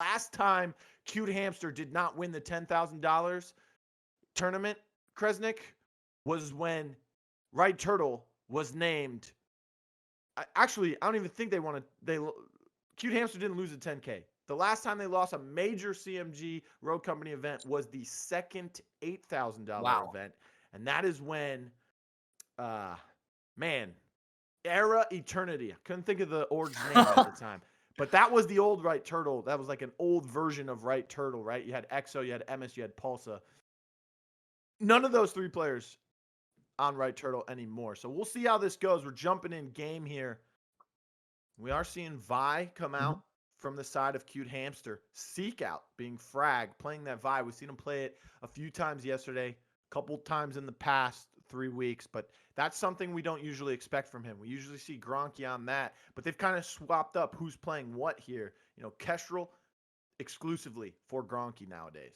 last time Cute Hamster did not win the $10,000 tournament, Kresnik, was when Right Turtle was named. Actually, I don't even think they won Cute Hamster didn't lose a 10K. The last time they lost a major CMG Road Company event was the second $8,000 event. And that is when, Era Eternity. I couldn't think of the org's name at the time. But that was the old Right Turtle. That was like an old version of Right Turtle, right? You had EXO, you had MS, you had Pulsa. None of those three players on Right Turtle anymore. So we'll see how this goes. We're jumping in game here. We are seeing Vi come out from the side of Cute Hamster. Seekout being frag, playing that Vi. We've seen him play it a few times yesterday, a couple times in the past 3 weeks, but that's something we don't usually expect from him. We usually see Gronky on that, but they've kind of swapped up who's playing what here. You know, Kestrel exclusively for Gronky nowadays.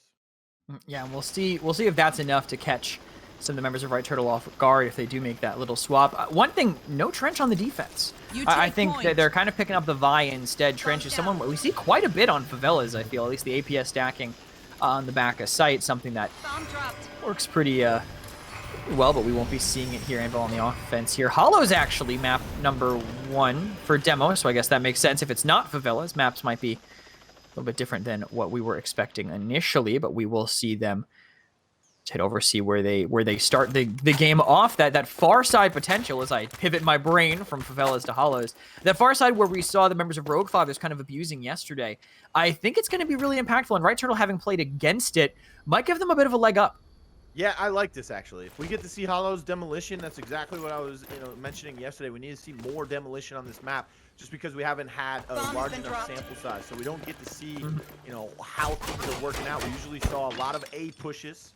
Yeah, and we'll see if that's enough to catch some of the members of Right Turtle off guard if they do make that little swap. One thing, no Trench on the defense. I think that they're kind of picking up the Vi instead. Trench is someone we see quite a bit on favelas, I feel. At least the APS stacking on the back of sight, something that works pretty well, but we won't be seeing it here. Anvil on the offense here. Hollow's actually map number 1 for demo, so I guess that makes sense. If it's not favelas, maps might be a little bit different than what we were expecting initially, but we will see them head over, see where they start the game off. That far side potential, as I pivot my brain from favelas to hollows, that far side where we saw the members of Rogue Fathers kind of abusing yesterday, I think it's going to be really impactful, and Right Turtle, having played against it, might give them a bit of a leg up. Yeah, I like this, actually. If we get to see Hollow's Demolition, that's exactly what I was mentioning yesterday. We need to see more Demolition on this map, just because we haven't had a large enough sample size. So we don't get to see, how things are working out. We usually saw a lot of A pushes.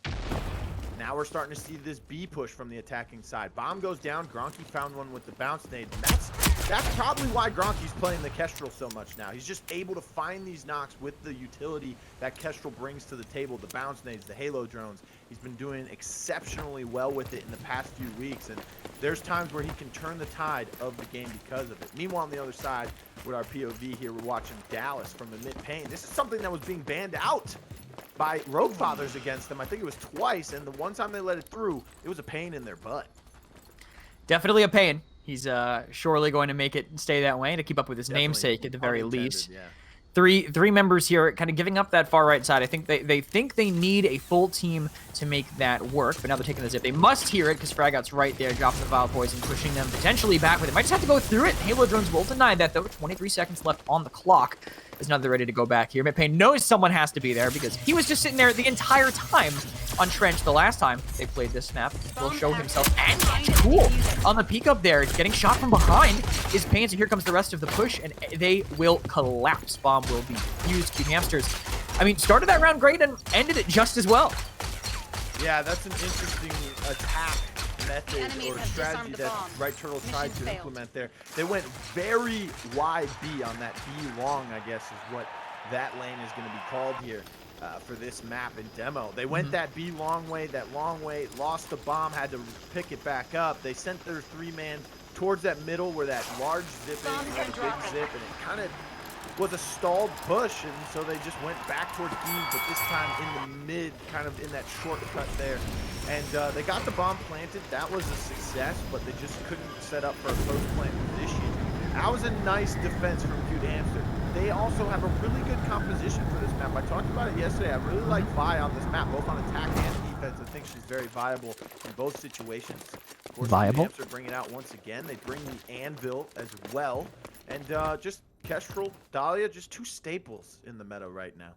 Now we're starting to see this B push from the attacking side. Bomb goes down. Gronky found one with the bounce nade. And that's probably why Gronky's playing the Kestrel so much now. He's just able to find these knocks with the utility that Kestrel brings to the table. The bounce nades, the Halo drones. He's been doing exceptionally well with it in the past few weeks. And there's times where he can turn the tide of the game because of it. Meanwhile, on the other side, with our POV here, we're watching Dallas from Emit Pain. This is something that was being banned out by Rogue Fathers against them. I think it was twice, and the one time they let it through, it was a pain in their butt. Definitely a pain. He's surely going to make it stay that way to keep up with his namesake at the very least. Yeah. Three members here kind of giving up that far right side. I think they think they need a full team to make that work, but now they're taking the zip. They must hear it because Fragout's right there, dropping the Vile Poison, pushing them potentially back with it. Might just have to go through it. Halo drones will deny that, though. 23 seconds left on the clock. Is now they're ready to go back here. Emit Pain knows someone has to be there because he was just sitting there the entire time on Trench the last time they played this map. Will show himself, and Kuhl on the peek up there, getting shot from behind is Pain, so here comes the rest of the push, and they will collapse. Bomb will be used. Cute Hamsters, I mean, started that round great and ended it just as well. Yeah, that's an interesting attack method or strategy that Right Turtle tried to implement there. They went very wide B on that B long, I guess is what that lane is going to be called here for this map and demo. They went that B long way, lost the bomb, had to pick it back up. They sent their 3-man towards that middle where that large zip is, that big zip, and it kind of was a stalled push, and so they just went back towards B, but this time in the mid, kind of in that shortcut there. And they got the bomb planted. That was a success, but they just couldn't set up for a post-plant position. That was a nice defense from Cute Hamster. They also have a really good composition for this map. I talked about it yesterday. I really like Vi on this map, both on attack and defense. I think she's very viable in both situations. Of course, viable. Cute Hamster bring it out once again. They bring the Anvil as well. And just Kestrel, Dahlia, just two staples in the meta right now.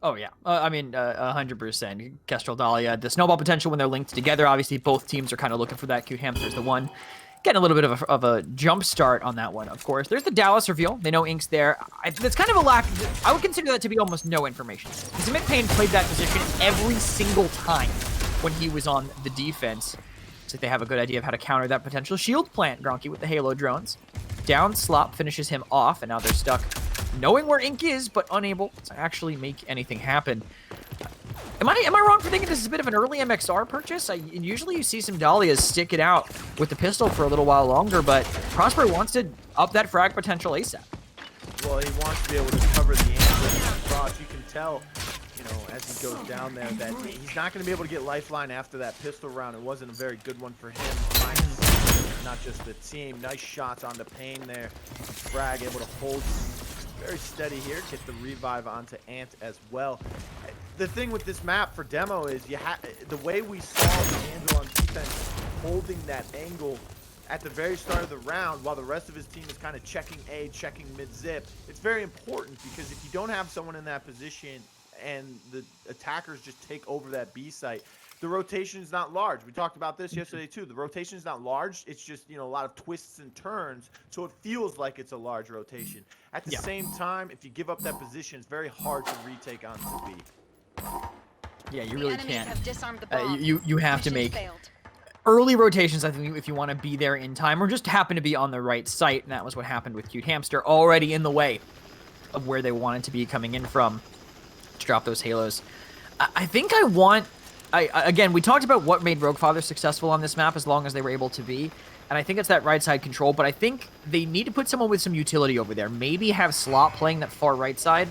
Oh, yeah. I mean, 100%. Kestrel, Dahlia, the snowball potential when they're linked together. Obviously, both teams are kind of looking for that. Cute Hamster's the one getting a little bit of a jump start on that one, of course. There's the Dallas reveal. They know Ink's there. That's kind of a lack. I would consider that to be almost no information. Because Emit Pain played that position every single time when he was on the defense. So they have a good idea of how to counter that potential shield plant. Gronky with the Halo drones. Down Slop finishes him off, and now they're stuck knowing where Ink is, but unable to actually make anything happen. Am I wrong for thinking this is a bit of an early MXR purchase? Usually you see some Dahlias stick it out with the pistol for a little while longer, but Prosper wants to up that frag potential ASAP. Well, he wants to be able to cover the Anvil across tell, you know, as he goes down there, that he's not going to be able to get lifeline after that pistol round. It wasn't a very good one for him. Not just the team. Nice shots on the Pain there. Frag able to hold very steady here. Get the revive onto Ant as well. The thing with this map for demo is the way we saw the Angel on defense holding that angle at the very start of the round while the rest of his team is kind of checking A, checking mid-zip. It's very important because if you don't have someone in that position and the attackers just take over that B site, the rotation is not large. We talked about this yesterday too. The rotation is not large. It's just, you know, a lot of twists and turns, so it feels like it's a large rotation. At the same time, if you give up that position, it's very hard to retake onto B. Yeah, you really can't. You have to make early rotations, I think, if you want to be there in time, or just happen to be on the right site, and that was what happened with Cute Hamster, already in the way of where they wanted to be coming in from to drop those halos. I think I want... again, we talked about what made Roguefather successful on this map as long as they were able to be, and I think it's that right side control, but I think they need to put someone with some utility over there. Maybe have Slop playing that far right side,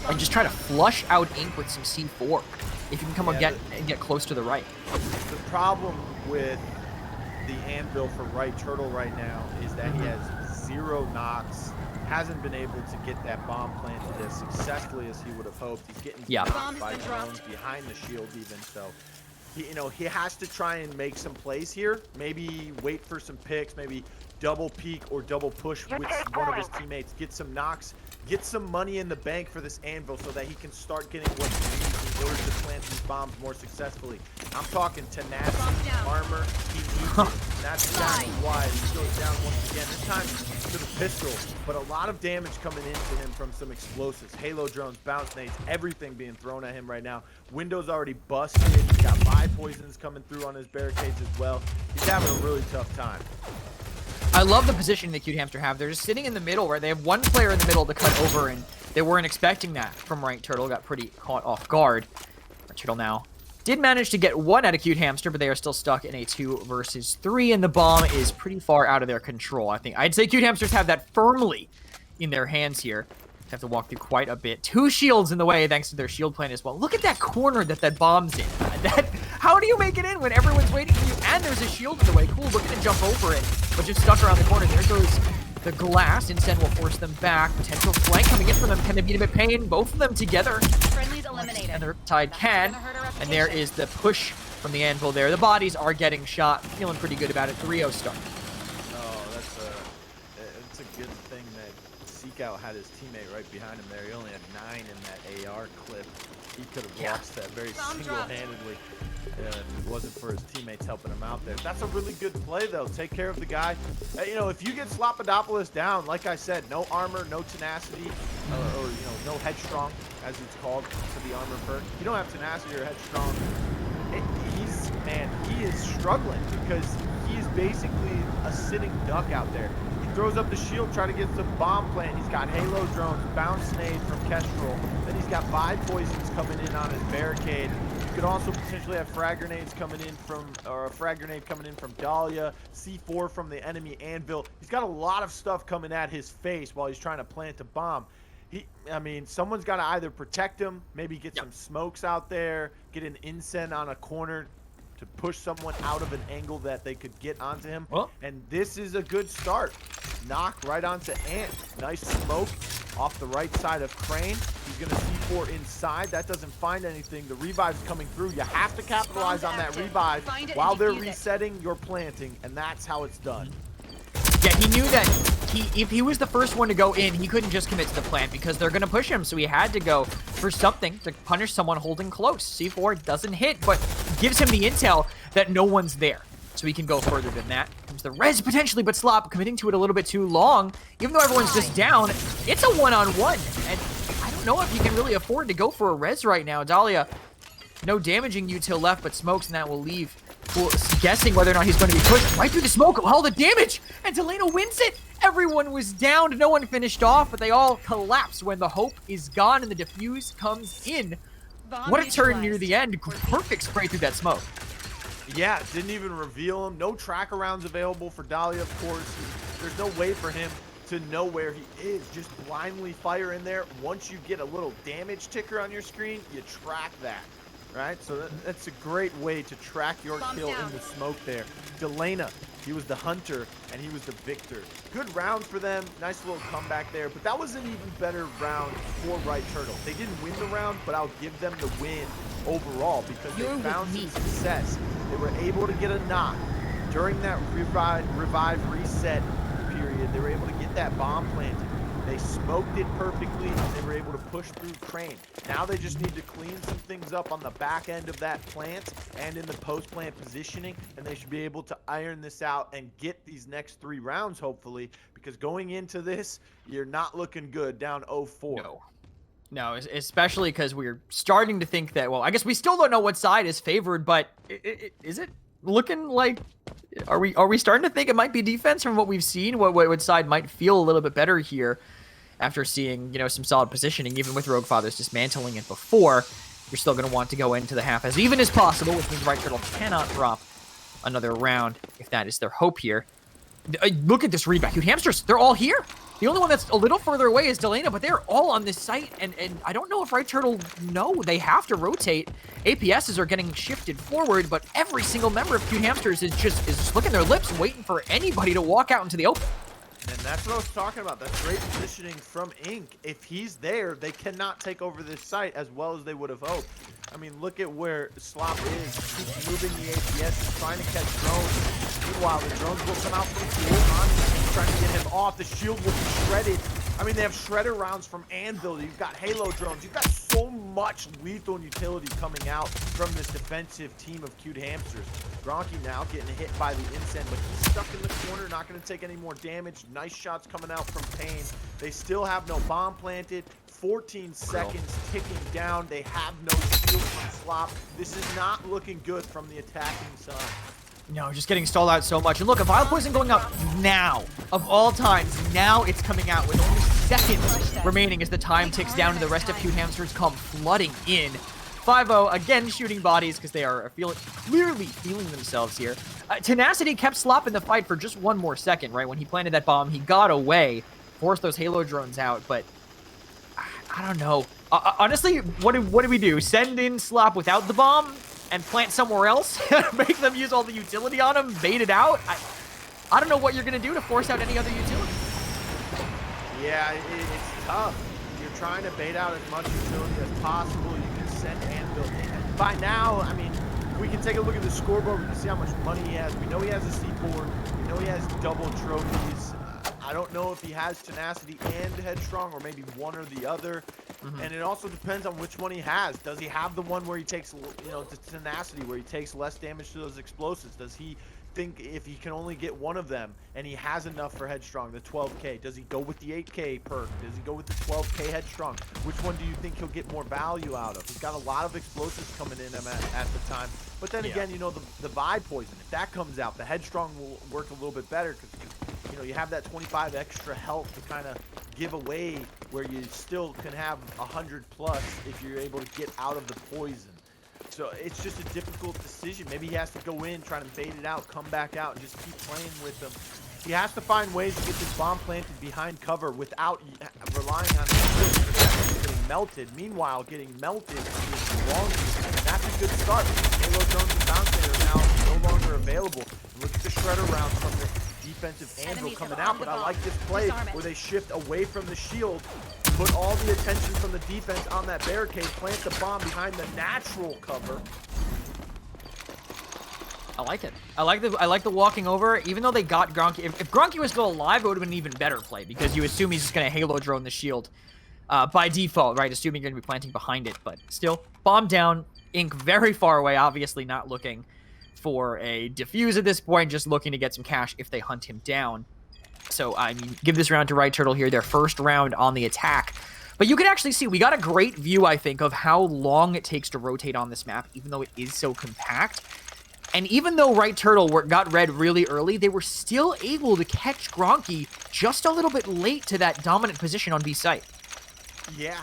and just try to flush out Ink with some C4, if you can come and get close to the right. The problem with the Anvil for Right Turtle right now is that he has 0 knocks, hasn't been able to get that bomb planted as successfully as he would have hoped. He's getting knocked by drones behind the shield even, so he has to try and make some plays here. Maybe wait for some picks, maybe double peek or double push with one of his teammates, get some knocks, get some money in the bank for this Anvil so that he can start getting what he needs in order to plant these bombs more successfully. I'm talking tenacity, armor, he needs it, and that's exactly why he goes down once again. This time to the pistol, but a lot of damage coming into him from some explosives. Halo drones, bounce nades, everything being thrown at him right now. Windows already busted. He's got vibe poisons coming through on his barricades as well. He's having a really tough time. I love the position that Cute Hamster have. They're just sitting in the middle, where they have one player in the middle to cut over, and they weren't expecting that from Right Turtle. Got pretty caught off guard. Right Turtle now did manage to get one out of Cute Hamster, but they are still stuck in a 2 versus 3, and the bomb is pretty far out of their control. I'd say Cute Hamsters have that firmly in their hands here. Have to walk through quite a bit. 2 shields in the way thanks to their shield plan as well. Look at that corner that bomb's in. How do you make it in when everyone's waiting for you and there's a shield in the way? Cool, looking to jump over it, but just stuck around the corner. There goes the glass. Instead will force them back. Potential flank coming in from them. Can they beat Emit Pain? Both of them together. Friendly's eliminated. And the Riptide can. And there is the push from the Anvil there. The bodies are getting shot. Feeling pretty good about it. 3-0 start. Oh, it's a good thing that Seekout had his teammate right behind him there. He only had 9 in that AR clip. He could have lost that very single-handedly if it wasn't for his teammates helping him out there. That's a really good play, though. Take care of the guy. You know, if you get Slopodopolous down, like I said, no armor, no tenacity, or no headstrong, as it's called for the armor perk. You don't have tenacity or headstrong. He is struggling because he is basically a sitting duck out there. Throws up the shield, try to get some bomb plant. He's got Halo drones, bounce nade from Kestrel. Then he's got vibe poisons coming in on his barricade. You could also potentially have frag grenades coming in from, or a frag grenade coming in from Dahlia, C4 from the enemy Anvil. He's got a lot of stuff coming at his face while he's trying to plant a bomb. Someone's got to either protect him, maybe get some smokes out there, get an incen on a corner to push someone out of an angle that they could get onto him. And this is a good start. Knock right onto Ant. Nice smoke off the right side of Crane. He's going to C4 inside. That doesn't find anything. The revive's coming through. You have to capitalize on that revive while they're resetting your planting, and that's how it's done. Yeah, he knew that if he was the first one to go in, he couldn't just commit to the plant because they're going to push him. So he had to go for something to punish someone holding close. C4 doesn't hit, but gives him the intel that no one's there. So he can go further than that. Comes the res potentially, but Slop committing to it a little bit too long. Even though everyone's just down, it's a one-on-one. And I don't know if you can really afford to go for a res right now. Dahlia, no damaging util left, but smokes, and that will leave. Cool, guessing whether or not he's going to be pushed right through the smoke. All the damage, and Delena wins it. Everyone was downed. No one finished off, but they all collapse when the hope is gone and the defuse comes in. What a turn near the end. Perfect spray through that smoke. Yeah, didn't even reveal him. No tracker rounds available for Dahlia, of course. There's no way for him to know where he is. Just blindly fire in there. Once you get a little damage ticker on your screen, you track that, right? So that's a great way to track your kill in the smoke there. Delena, he was the hunter, and he was the victor. Good round for them. Nice little comeback there, but that was an even better round for Right Turtle. They didn't win the round, but I'll give them the win overall because they found some success. They were able to get a knock during that revive reset period. They were able to get that bomb planted. They smoked it perfectly, and they were able to push through Crane. Now they just need to clean some things up on the back end of that plant and in the post-plant positioning, and they should be able to iron this out and get these next 3 rounds, hopefully, because going into this, you're not looking good down 0-4. No, especially because we're starting to think that, well, I guess we still don't know what side is favored, but is it looking like, are we starting to think it might be defense from what we've seen? What side might feel a little bit better here after seeing, you know, some solid positioning, even with Rogue Fathers dismantling it before? You're still going to want to go into the half as even as possible, which means Right Turtle cannot drop another round if that is their hope here. Look at this read-back. Hamsters, they're all here. The only one that's a little further away is Delena, but they're all on this site, and I don't know if Right Turtle know they have to rotate. APSs are getting shifted forward, but every single member of Hamsters is just licking their lips, waiting for anybody to walk out into the open. And that's what I was talking about. That's great positioning from Ink. If he's there, they cannot take over this site as well as they would have hoped. I mean, look at where Slop is. He's moving the APS. He's trying to catch drones. Meanwhile, the drones will come out from Kuhl. He's trying to get him off. The shield will be shredded. I mean, they have shredder rounds from Anvil. You've got Halo drones. You've got so much lethal utility coming out from this defensive team of cute hamsters. Gronky now getting hit by the incense, but he's stuck in the corner, not going to take any more damage. Nice shots coming out from Pain. They still have no bomb planted. 14 seconds ticking down. They have no shield from Slop. This is not looking good from the attacking side. No, just getting stalled out so much. And look, a Vile Poison going out now. Of all times, now it's coming out with only seconds remaining as the time ticks down and the rest of Cute Hamsters come flooding in. 5-0, again shooting bodies because they are clearly feeling themselves here. Tenacity kept Slop in the fight for just one more second, right? When he planted that bomb, he got away, forced those Halo drones out, but I don't know. Honestly, what did we do? Send in Slop without the bomb and plant somewhere else? Make them use all the utility on him? Bait it out? I don't know what you're going to do to force out any other utility. Yeah, it's tough. You're trying to bait out as much utility as possible. You can send Anvil in. By now, I mean, we can take a look at the scoreboard. We can see how much money he has. We know he has a C-board. We know he has double trophies. I don't know if he has Tenacity and Headstrong, or maybe one or the other. And it also depends on which one he has. Does he have the one where he takes, you know, the Tenacity, where he takes less damage to those explosives? Does he think if he can only get one of them and he has enough for Headstrong, the 12k, does he go with the 8k perk? Does he go with the 12k Headstrong? Which one do you think he'll get more value out of? He's got a lot of explosives coming in him at the time, but then again, you know, the Vibe Poison, if that comes out, the Headstrong will work a little bit better because, you know, you have that 25 extra health to kind of give away, where you still can have 100 plus if you're able to get out of the poison. So it's just a difficult decision. Maybe he has to go in, try to bait it out, come back out, and just keep playing with them. He has to find ways to get this bomb planted behind cover without relying on his getting melted. Meanwhile, getting melted is long, and that's a good start. Halo drones and Bouncer are now no longer available. Look at the shredder rounds from the defensive Anvil coming out, but I like this play where they shift away from the shield, put all the attention from the defense on that barricade, plant the bomb behind the natural cover. I like it. I like the walking over, even though they got Gronky. If Gronky was still alive, it would have been an even better play, because you assume he's just going to Halo drone the shield by default, right? Assuming you're going to be planting behind it, but still, bomb down. Ink very far away, obviously not looking for a defuse at this point, just looking to get some cash if they hunt him down. So, I mean, give this round to Right Turtle here, their first round on the attack. But you can actually see, we got a great view, I think, of how long it takes to rotate on this map, even though it is so compact. And even though Right Turtle got red really early, they were still able to catch Gronky just a little bit late to that dominant position on B site. Yeah,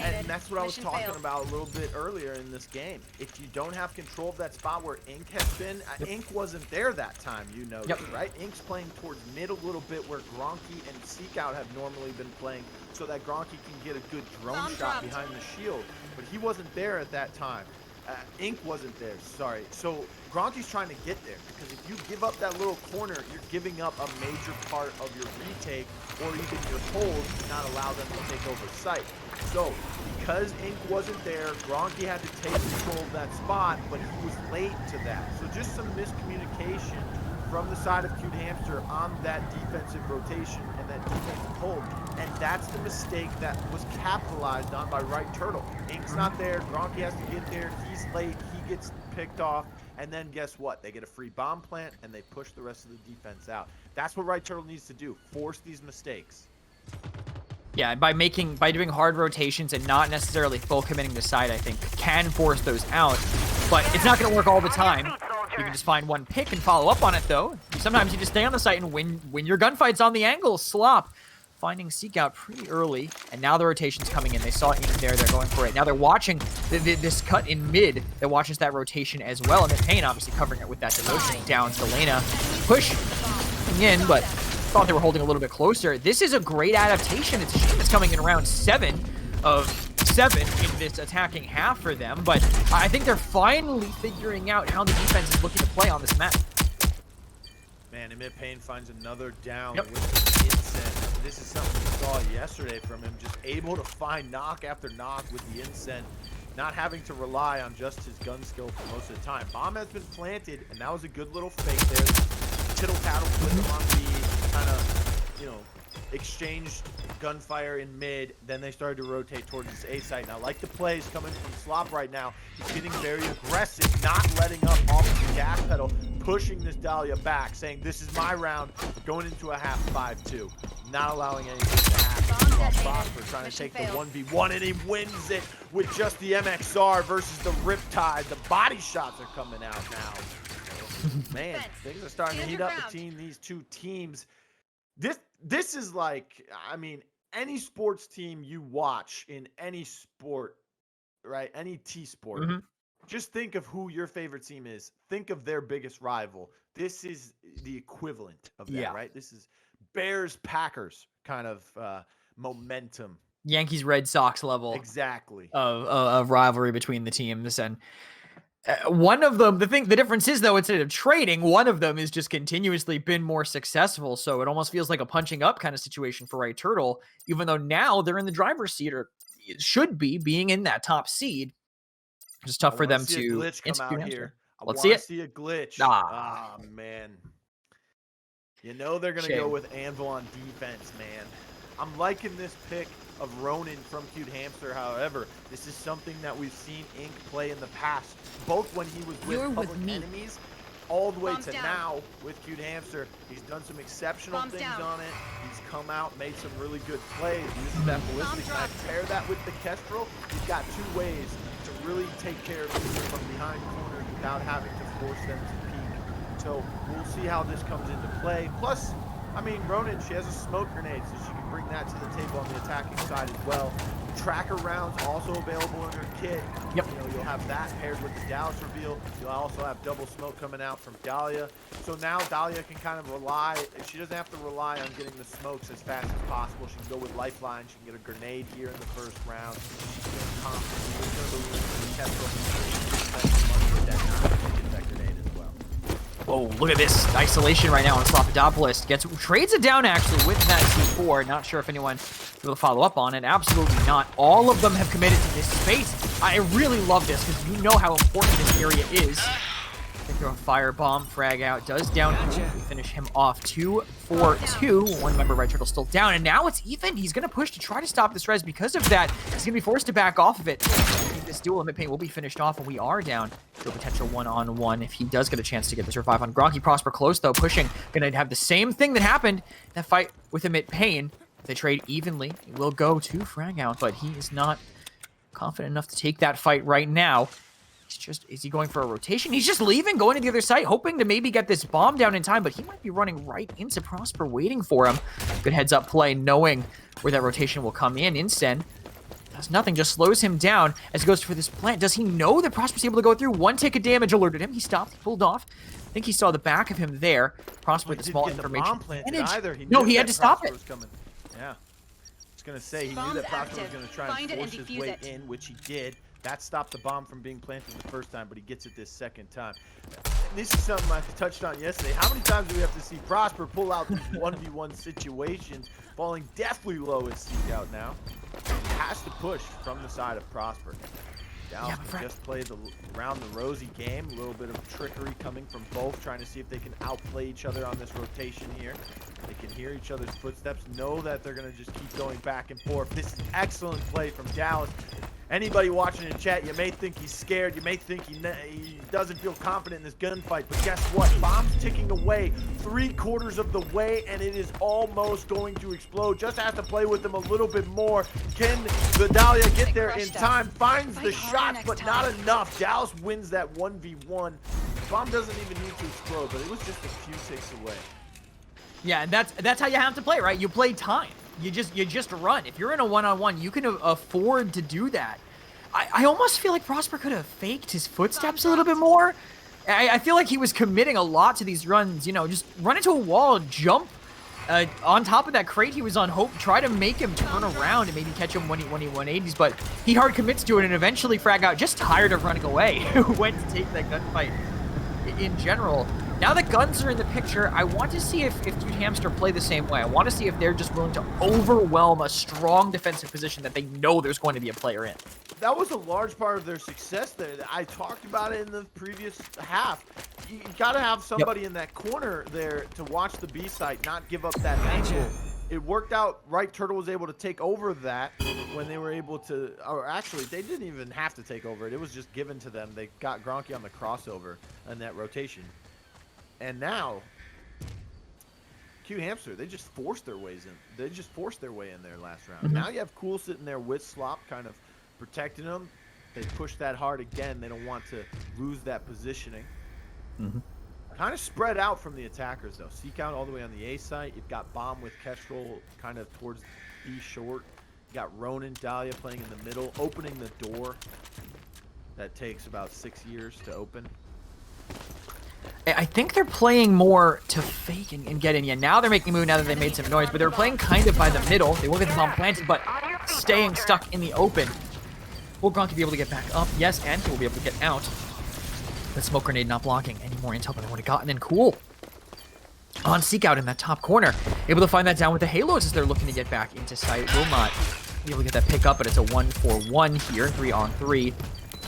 and that's what I was talking about a little bit earlier in this game. If you don't have control of that spot where Ink has been, Ink wasn't there that time, you noticed, right? Ink's playing towards mid a little bit where Gronky and Seekout have normally been playing so that Gronky can get a good drone shot behind the shield, but he wasn't there at that time. Ink wasn't there, sorry. So Gronky's trying to get there because if you give up that little corner, you're giving up a major part of your retake or even your hold to not allow them to take over site. So because Ink wasn't there, Gronky had to take control of that spot, but he was late to that. So just some miscommunication from the side of Cute Hamster on that defensive rotation and that defensive hold. And that's the mistake that was capitalized on by Right Turtle. Ink's not there, Gronky has to get there, he's late, he gets picked off, and then guess what? They get a free bomb plant and they push the rest of the defense out. That's what Right Turtle needs to do, force these mistakes. Yeah, by doing hard rotations and not necessarily full committing to side, I think, can force those out. But it's not going to work all the time. You can just find one pick and follow up on it, though. Sometimes you just stay on the site and win your gunfights on the angle. Slop finding Seekout pretty early, and now the rotation's coming in. They saw Ink there. They're going for it. Now they're watching this cut in mid that watches that rotation as well. Emit Pain obviously covering it with that devotion down. Delena push in, but thought they were holding a little bit closer. This is a great adaptation. It's a shame it's coming in round 7 of 7 in this attacking half for them, but I think they're finally figuring out how the defense is looking to play on this map. Man, Emit Pain finds another down with the incense. This is something we saw yesterday from him, just able to find knock after knock with the incense, not having to rely on just his gun skill for most of the time. Bomb has been planted, and that was a good little fake there. Tittle-tattle with him on the kind of, you know, exchanged gunfire in mid, then they started to rotate towards this A site. Now, like the plays coming from Slop right now, he's getting very aggressive, not letting up off of the gas pedal, pushing this Dahlia back, saying, this is my round, going into a half 5-2, not allowing anything to happen. Prosper trying to take the 1v1, and he wins it with just the MXR versus the Riptide. The body shots are coming out now. Man, things are starting to heat up between these two teams. This is like, I mean, any sports team you watch in any sport, right? Any T-sport. Just think of who your favorite team is. Think of their biggest rival. This is the equivalent of that, right? This is Bears-Packers kind of momentum. Yankees-Red Sox level. Exactly. Of rivalry between the teams. And one of them, the difference is, though, instead of trading, one of them has just continuously been more successful. So it almost feels like a punching up kind of situation for Right Turtle, even though now they're in the driver's seat, or should be being in that top seed. It's tough for them to glitch come out here. Let's see it. See a glitch. Ah, man. You know they're gonna go with Anvil on defense, man. I'm liking this pick of Ronin from Cute Hamster. However, this is something that we've seen Ink play in the past, both when he was with Public Enemies, all the way to now with Cute Hamster. He's done some exceptional things on it. He's come out, made some really good plays. This is that ballistic knife. Pair that with the Kestrel. He's got 2 ways to really take care of people from behind corners without having to force them to peek. So we'll see how this comes into play. Plus, I mean, Ronin, she has a smoke grenade, so she can bring that to the table on the attacking side as well. Tracker rounds also available in her kit. You know, you'll have that paired with the Dallas reveal. You'll also have double smoke coming out from Dahlia. So now Dahlia can kind of rely, she doesn't have to rely on getting the smokes as fast as possible. She can go with Lifeline. She can get a grenade here in the first round. She's going to confidently go to the Kestrel. That grenade as well. Oh, look at this isolation right now on Slopodopolous. Trades it down, actually, with that C4. Not sure if anyone will follow up on it. Absolutely not. All of them have committed to this space. I really love this, because you know how important this area is. They throw a firebomb, frag out, does down Kuhl. We finish him off 2-4-2. One member of Right Turtle still down, and now it's even. He's going to push to try to stop this res. Because of that, he's going to be forced to back off of it. This duel, Emit Pain will be finished off, and we are down to a potential 1-on-1 if he does get a chance to get this revive on Gronky. Prosper close, though, pushing. Going to have the same thing that happened in that fight with Emit Pain. If they trade evenly, it will go to frag out, but he is not confident enough to take that fight right now. He's just, is he going for a rotation? He's just leaving, going to the other side, hoping to maybe get this bomb down in time, but he might be running right into Prosper, waiting for him. Good heads-up play, knowing where that rotation will come in. Instead, Does nothing, just slows him down as he goes for this plant. Does he know that Prosper's able to go through? 1 tick of damage alerted him. He stopped, he pulled off. I think he saw the back of him there. Prosper with the small information. No, he had to stop it. Yeah. I was going to say, he knew that Prosper was going to try and force his way in, which he did. That stopped the bomb from being planted the first time, but he gets it this second time. This is something I touched on yesterday. How many times do we have to see Prosper pull out these 1v1 situations, falling deathly low as Seekout now? He has to push from the side of Prosper. Dallas can just play the around the rosy game. A little bit of trickery coming from both, trying to see if they can outplay each other on this rotation here. They can hear each other's footsteps, know that they're going to just keep going back and forth. This is excellent play from Dallas. Anybody watching in chat, you may think he's scared. You may think he doesn't feel confident in this gunfight. But guess what? Bomb's ticking away 3/4 of the way, and it is almost going to explode. Just has to play with them a little bit more. Can the Dahlia get there in time? Finds the shots, but not enough. Dallas wins that 1v1. Bomb doesn't even need to explode, but it was just a few ticks away. Yeah, and that's how you have to play, right? You play time. You just run. If you're in a one-on-one, you can afford to do that. I almost feel like Prosper could have faked his footsteps a little bit more. I feel like he was committing a lot to these runs. You know, just run into a wall, jump on top of that crate he was on, hope, try to make him turn around and maybe catch him when he 180s, but he hard commits to it and eventually frag out, just tired of running away. Went to take that gunfight in general. Now that guns are in the picture, I want to see if Dude Hamster play the same way. I want to see if they're just willing to overwhelm a strong defensive position that they know there's going to be a player in. That was a large part of their success there. I talked about it in the previous half. You got to have somebody in that corner there to watch the B site, not give up that angle. It worked out. Right Turtle was able to take over that when they were able to, or actually, they didn't even have to take over it. It was just given to them. They got Gronky on the crossover and that rotation. And now, Q Hamster, they just forced their ways in. They just forced their way in there last round. Now you have Kuhl sitting there with Slop, kind of protecting them. They push that hard again. They don't want to lose that positioning. Kind of spread out from the attackers, though. Seekout all the way on the A site. You've got Bomb with Kestrel kind of towards B short. You got Ronan, Dahlia playing in the middle, opening the door. That takes about 6 years to open. I think they're playing more to fake and get in. Yeah, now they're making a move now that they made some noise, but they were playing kind of by the middle. They will get the bomb planted, but staying stuck in the open. Will Gronky be able to get back up? Yes, and he will be able to get out. The smoke grenade not blocking any more intel than they would have gotten. And Kuhl on Seekout in that top corner, able to find that down with the halos as they're looking to get back into sight. Will not be able to get that pick up, but it's a 1-for-1 here, 3-on-3.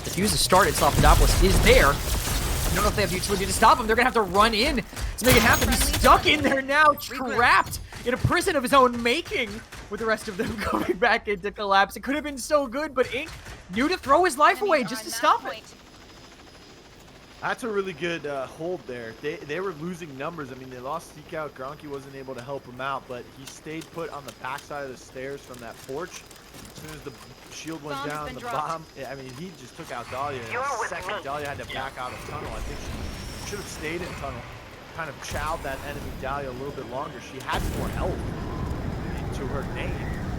The fuse is started. Slopodopolous is there. I don't know if they have the utility to stop him. They're going to have to run in to make it happen. He's stuck in there now, trapped in a prison of his own making, with the rest of them going back into collapse. It could have been so good, but Ink knew to throw his life away just to stop it. That's a really good hold there. They were losing numbers. I mean, they lost Seekout. Gronky wasn't able to help him out, but he stayed put on the backside of the stairs from that porch. As soon as the shield went down, the bomb, I mean, he just took out Dahlia in a second. Dahlia had to back out of tunnel. I think she should have stayed in tunnel, kind of chowed that enemy Dahlia a little bit longer. She had more health to her name.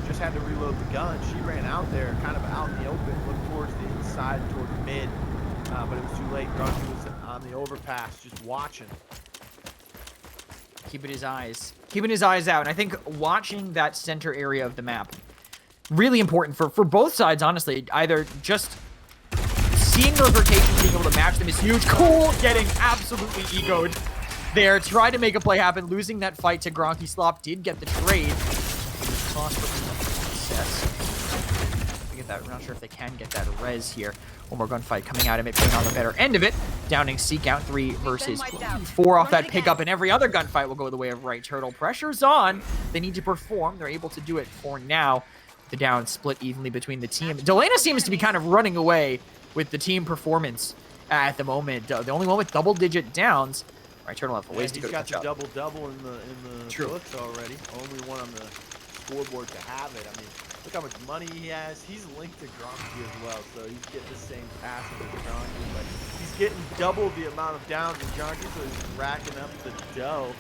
Just had to reload the gun. She ran out there, kind of out in the open, looked towards the inside, toward mid. But it was too late. Gronky was on the overpass, just watching. Keeping his eyes out. And I think watching that center area of the map, really important for both sides, honestly. Either just seeing those rotations, being able to match them is huge. Kuhl getting absolutely egoed there. Tried to make a play happen, losing that fight to Gronky. Slop did get the trade. I'm not sure if they can get that res here. One more gunfight coming out. Emit Pain on the better end of it. Downing Seekout 3 versus 4 off that pickup, and every other gunfight will go the way of Right Turtle. Pressure's on. They need to perform. They're able to do it for now. The down split evenly between the team. Delena seems to be kind of running away with the team performance at the moment. The only one with double-digit downs. Right Turtle have a ways to go. He's got the double-double in the books already. Only one on the scoreboard to have it. I mean, Look how much money he has. He's linked to Gronky as well, so he's getting the same passive as Gronky, but he's getting double the amount of downs as Gronky, so he's racking up the dough.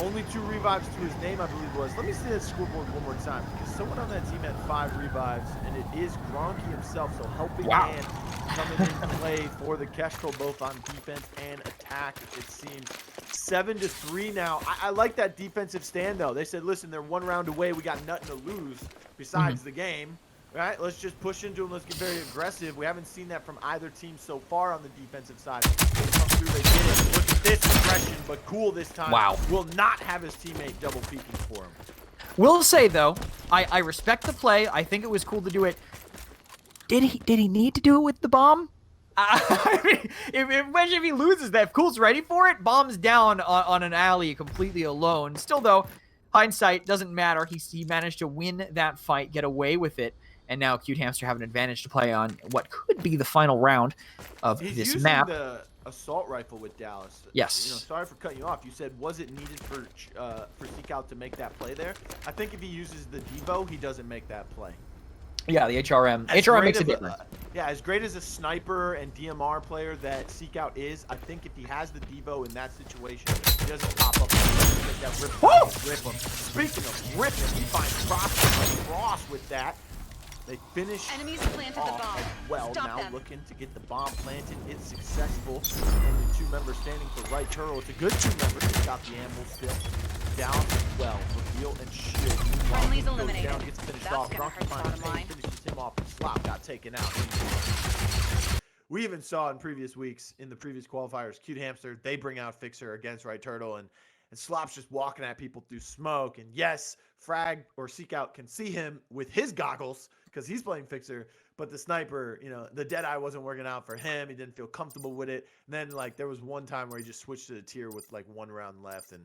Only 2 revives to his name, I believe it was. Let me see that scoreboard one more time, because someone on that team had 5 revives, and it is Gronky himself, so helping hand coming into play for the Kestrel, both on defense and attack, it seems. 7-3 now. I like that defensive stand, though. They said, listen, they're 1 round away. We got nothing to lose besides the game. Right? Let's just push into them. Let's get very aggressive. We haven't seen that from either team so far on the defensive side. They come through, they get it. Look at this aggression, but Kuhl this time will not have his teammate double peeking for him. Will say, though, I respect the play. I think it was cool to do it. Did he need to do it with the bomb? I mean, imagine if he loses that. If Kuhl's ready for it, bombs down on an alley completely alone. Still, though, hindsight doesn't matter. He managed to win that fight, get away with it, and now Cute Hamster have an advantage to play on what could be the final round of this map. He's using the assault rifle with Dallas. Yes. You know, sorry for cutting you off. You said, was it needed for Seekout to make that play there? I think if he uses the Devo, he doesn't make that play. Yeah, the HRM. HRM makes a difference. Yeah, as great as a sniper and DMR player that Seekout is, I think if he has the Devo in that situation, he doesn't pop up and that rip him. Speaking of ripping, he finds Cross with that. They finish Enemies planted the bomb. as well. Stop now them. looking to get the bomb planted. It's successful. Only 2 members standing for right turtle. It's a good 2 members. He's got the ammo still. Down as well. Reveal and shield. Friendly's eliminated. Down, gets finished That's off. gonna hurt bottom line. Finishes him off. And Slop got taken out. We even saw in previous weeks, in the previous qualifiers, Cute Hamster, they bring out Fixer against right turtle, and Slop's just walking at people through smoke. And yes, Frag or Seekout can see him with his goggles because he's playing Fixer, but the sniper, you know, the Deadeye wasn't working out for him. He didn't feel comfortable with it. And then, like, there was one time where he just switched to the tier with, like, 1 round left, and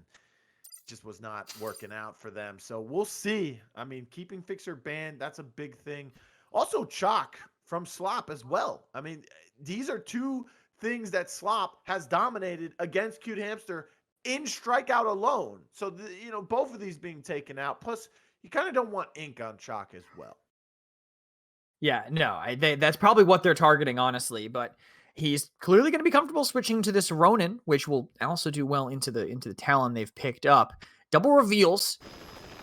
just was not working out for them. So we'll see. I mean, keeping Fixer banned, that's a big thing. Also, Chalk from Slop as well. I mean, these are 2 things that Slop has dominated against Cute Hamster in strikeout alone. So, you know, both of these being taken out. Plus, you kind of don't want ink on Chalk as well. Yeah, no, that's probably what they're targeting, honestly. But he's clearly going to be comfortable switching to this Ronin, which will also do well into the Talon they've picked up. Double reveals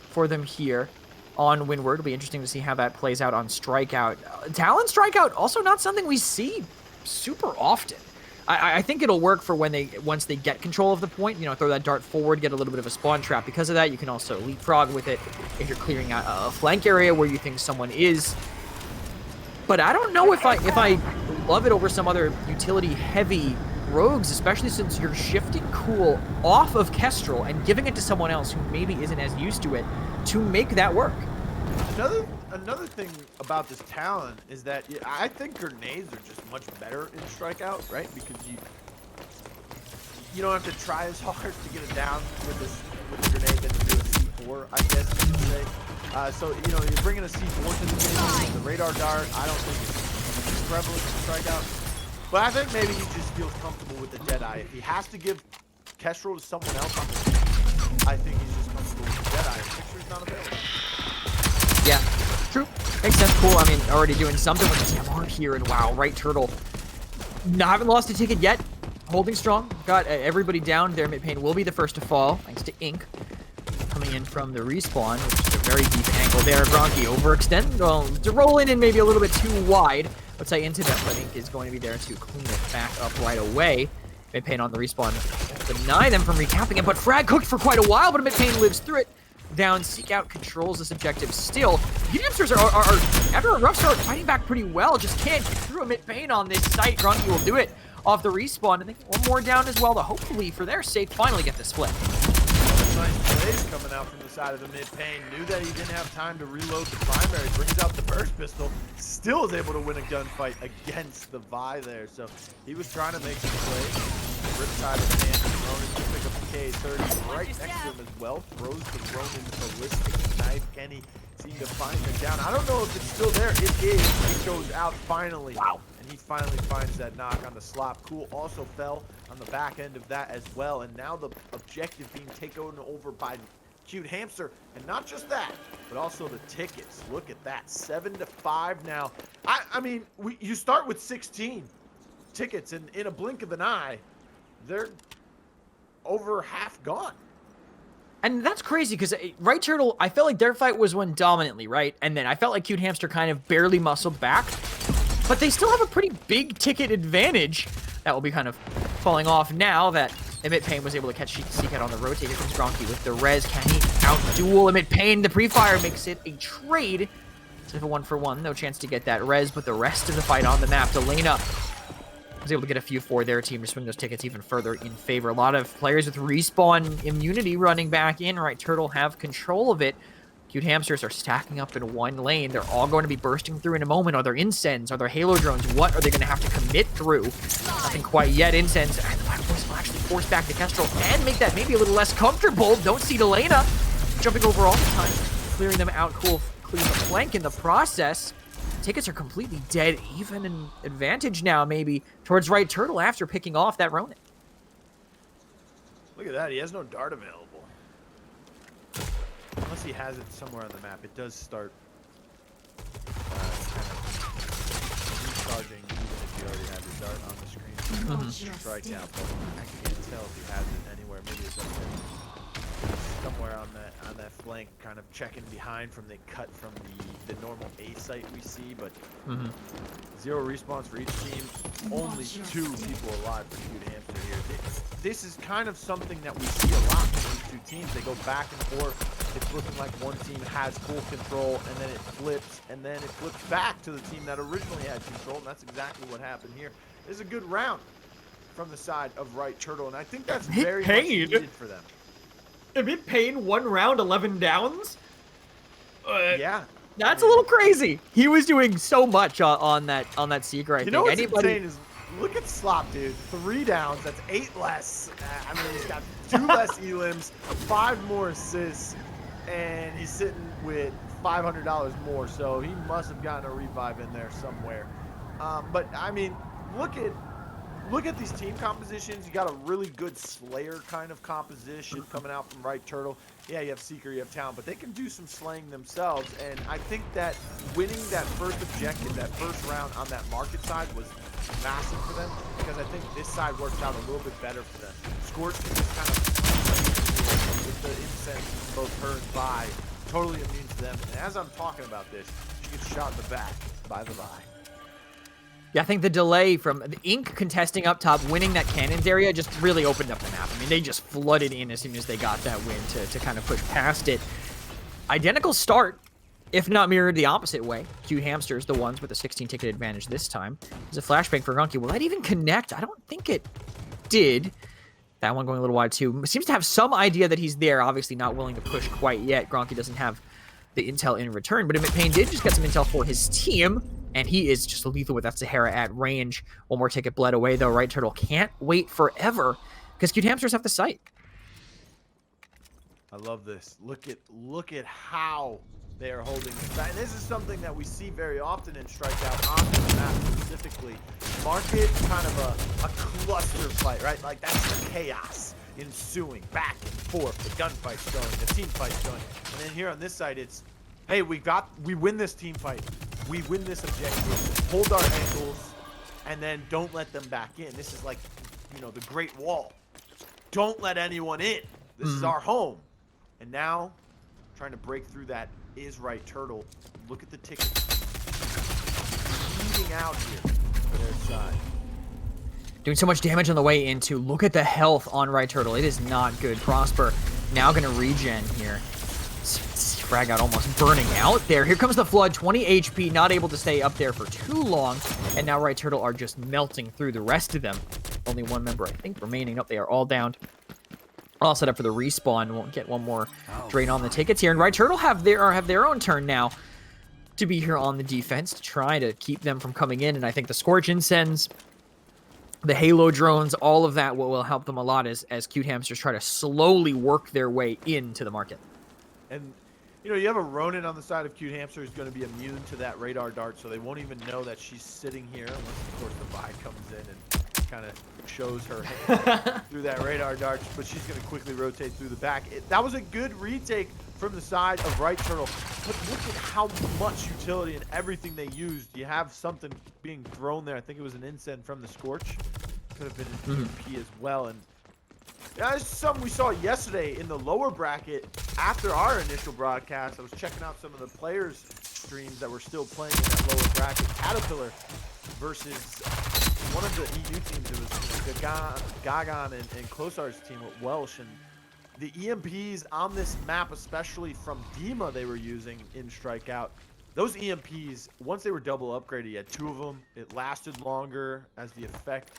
for them here on Windward. It'll be interesting to see how that plays out on Strikeout. Talon Strikeout, also not something we see super often. I think it'll work for once they get control of the point, you know, throw that dart forward, get a little bit of a spawn trap. Because of that, you can also leapfrog with it if you're clearing out a flank area where you think someone is. But I don't know if I love it over some other utility-heavy rogues, especially since you're shifting Kuhl off of Kestrel and giving it to someone else who maybe isn't as used to it to make that work. Another thing about this Talon is that I think grenades are just much better in Strikeout, right? Because you don't have to try as hard to get it down with the grenade than to do a C4, I guess you could say. So, you know, you're bringing a C4 to the game. The radar dart, I don't think it's prevalent in Strikeout. But I think maybe he just feels comfortable with the Deadeye. If he has to give Kestrel to someone else on the team, I think he's just comfortable with the Deadeye. Fixer's not available. Yeah, true. Makes sense. Cool. I mean, already doing something with the TMR here, and wow, right turtle. Haven't lost a ticket yet. Holding strong. Got everybody down there. Emit Pain will be the first to fall, thanks to Ink. Coming in from the respawn, which is a very deep angle there. Gronky overextend. Well, to roll in and maybe a little bit too wide. Let's say into that, but Ink is going to be there to clean it back up right away. Emit Pain on the respawn. Deny them from recapping it, but Frag cooked for quite a while, but Emit Pain lives through it. Down, Seekout controls this objective still. The Hamsters are, after a rough start, fighting back pretty well. Just can't get through Emit Pain on this site. Gronky will do it off the respawn. I think 1 more down as well to hopefully, for their sake, finally get the split. Nice plays coming out from the side of Emit Pain. Knew that he didn't have time to reload the primary. Brings out the burst pistol. Still is able to win a gunfight against the Vi there. So he was trying to make some plays. Riptide of the hand. Ronin to pick up the K30 right next to him as well. Throws the Ronin ballistic knife. Can he seem to find him down? I don't know if it's still there. It is. He goes out finally. Wow. And he finally finds that knock on the Slop. Kuhl also fell on the back end of that as well. And now the objective being taken over by Cute Hamster. And not just that, but also the tickets. Look at that, 7-5 now. I mean, you start with 16 tickets, and in a blink of an eye, they're over half gone. And that's crazy because Right Turtle, I felt like their fight was won dominantly, right? And then I felt like Cute Hamster kind of barely muscled back. But they still have a pretty big ticket advantage that will be kind of falling off now that Emit Pain was able to catch Seekout on the rotate. Here comes Gronky with the res. Can he out-duel Emit Pain? The pre-fire makes it a trade. Instead of a 1-for-1, no chance to get that res, but the rest of the fight on the map, Delena was able to get a few for their team to swing those tickets even further in favor. A lot of players with respawn immunity running back in. Right Turtle have control of it. Cute Hamsters are stacking up in one lane. They're all going to be bursting through in a moment. Are there Incens? Are there Halo drones? What are they going to have to commit through? Nothing quite yet. Incens. And the Black Force will actually force back the Kestrel and make that maybe a little less comfortable. Don't see Delena jumping over all the time, clearing them out. Kuhl clears the flank in the process. Tickets are completely dead, even an advantage now maybe towards Right Turtle after picking off that Ronin. Look at that, he has no dart available. Unless he has it somewhere on the map, it does start kind of recharging even if you already have your dart on the screen. Strike out, but I can't tell if he has it anywhere. Maybe it's up there. Somewhere on that flank, kind of checking behind from the cut from the normal A site we see, but 0 respawns for each team. Only 2 people alive for Cute Hamster here. This is kind of something that we see a lot from these 2 teams. They go back and forth. It's looking like one team has full control, and then it flips, and then it flips back to the team that originally had control, and that's exactly what happened here. This is a good round from the side of Right Turtle, and I think that's very much needed for them. Emit Pain 1 round, 11 downs? Yeah. That's a little crazy. He was doing so much on that Seeker, I think. You know what's insane is, look at Slop, dude. 3 downs, that's 8 less. I mean, he's got 2 less elims, 5 more assists, and he's sitting with $500 more, so he must have gotten a revive in there somewhere. But, I mean, look at these team compositions. You got a really good Slayer kind of composition coming out from Right Turtle. Yeah, you have Seeker, you have Talon, but they can do some slaying themselves. And I think that winning that first objective, that first round on that market side was massive for them, because I think this side works out a little bit better for them. Scorch can just kind of, with the incense, both her and Vi, totally immune to them. And as I'm talking about this, she gets shot in the back by the Vi. Yeah, I think the delay from the Ink contesting up top, winning that cannons area, just really opened up the map. I mean, they just flooded in as soon as they got that win to kind of push past it. Identical start, if not mirrored the opposite way. Cute Hamsters, the ones with a 16-ticket advantage this time. There's a flashbang for Gronky. Will that even connect? I don't think it did. That one going a little wide, too. Seems to have some idea that he's there. Obviously not willing to push quite yet. Gronky doesn't have the intel in return, but Emit Pain did just get some intel for his team. And he is just lethal with that Sahara at range. One more ticket bled away, though. Right Turtle can't wait forever because Cute Hamsters have the sight. I love this. Look at how they are holding this. And this is something that we see very often in Strikeout on this map specifically. Market, kind of a cluster fight, right? Like, that's the chaos ensuing back and forth. The gunfight's going, the team fight's going. And then here on this side, it's, hey, we win this team fight. We win this objective, hold our ankles, and then don't let them back in. This is like, you know, the Great Wall. Don't let anyone in. This is our home. And now, trying to break through that is Right Turtle. Look at the tickets. Bleeding out here for their side. Doing so much damage on the way into. Look at the health on Right Turtle. It is not good. Prosper now going to regen here. Frag out almost burning out there. Here comes the Flood, 20 HP, not able to stay up there for too long. And now Right Turtle are just melting through the rest of them. Only one member, I think, remaining. Nope, they are all down. All set up for the respawn. Won't get one more drain on the tickets here. And Right Turtle have their own turn now to be here on the defense to try to keep them from coming in. And I think the Scorch Incense, the Halo drones, all of that will help them a lot as Cute Hamsters try to slowly work their way into the market. And, you know, you have a Ronin on the side of Cute Hamster who's going to be immune to that radar dart, so they won't even know that she's sitting here unless, of course, the Vi comes in and kind of shows her hand through that radar dart, but she's going to quickly rotate through the back. That was a good retake from the side of Right Turtle, but look at how much utility and everything they used. You have something being thrown there. I think it was an incense from the Scorch. Could have been an EMP as well. And yeah, this is something we saw yesterday in the lower bracket after our initial broadcast. I was checking out some of the players' streams that were still playing in that lower bracket. Caterpillar versus one of the EU teams. It was Gagan and Closar's team with Welsh. And the EMPs on this map, especially from Dima they were using in Strikeout, those EMPs, once they were double upgraded, you had 2 of them. It lasted longer as the effect,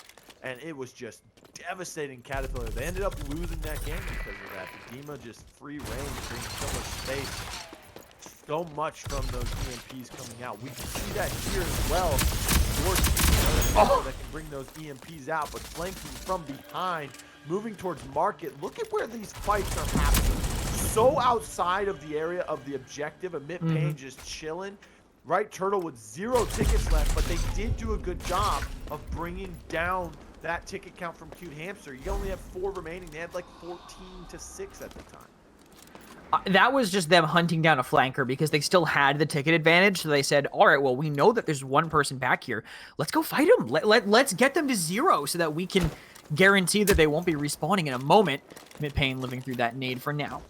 and it was just devastating Caterpillar. They ended up losing that game because of that. Dima just free range, bringing so much space. So much from those EMPs coming out. We can see that here as well. That can bring those EMPs out, but flanking from behind, moving towards market. Look at where these fights are happening. So outside of the area of the objective. Emit Pain just chilling. Right Turtle with 0 tickets left, but they did do a good job of bringing down that ticket count from Cute Hamster. You only have 4 remaining. They had like 14-6 at the time. That was just them hunting down a flanker because they still had the ticket advantage. So they said, all right, well, we know that there's one person back here. Let's go fight them. Let's get them to 0 so that we can guarantee that they won't be respawning in a moment. Emit Pain living through that nade for now.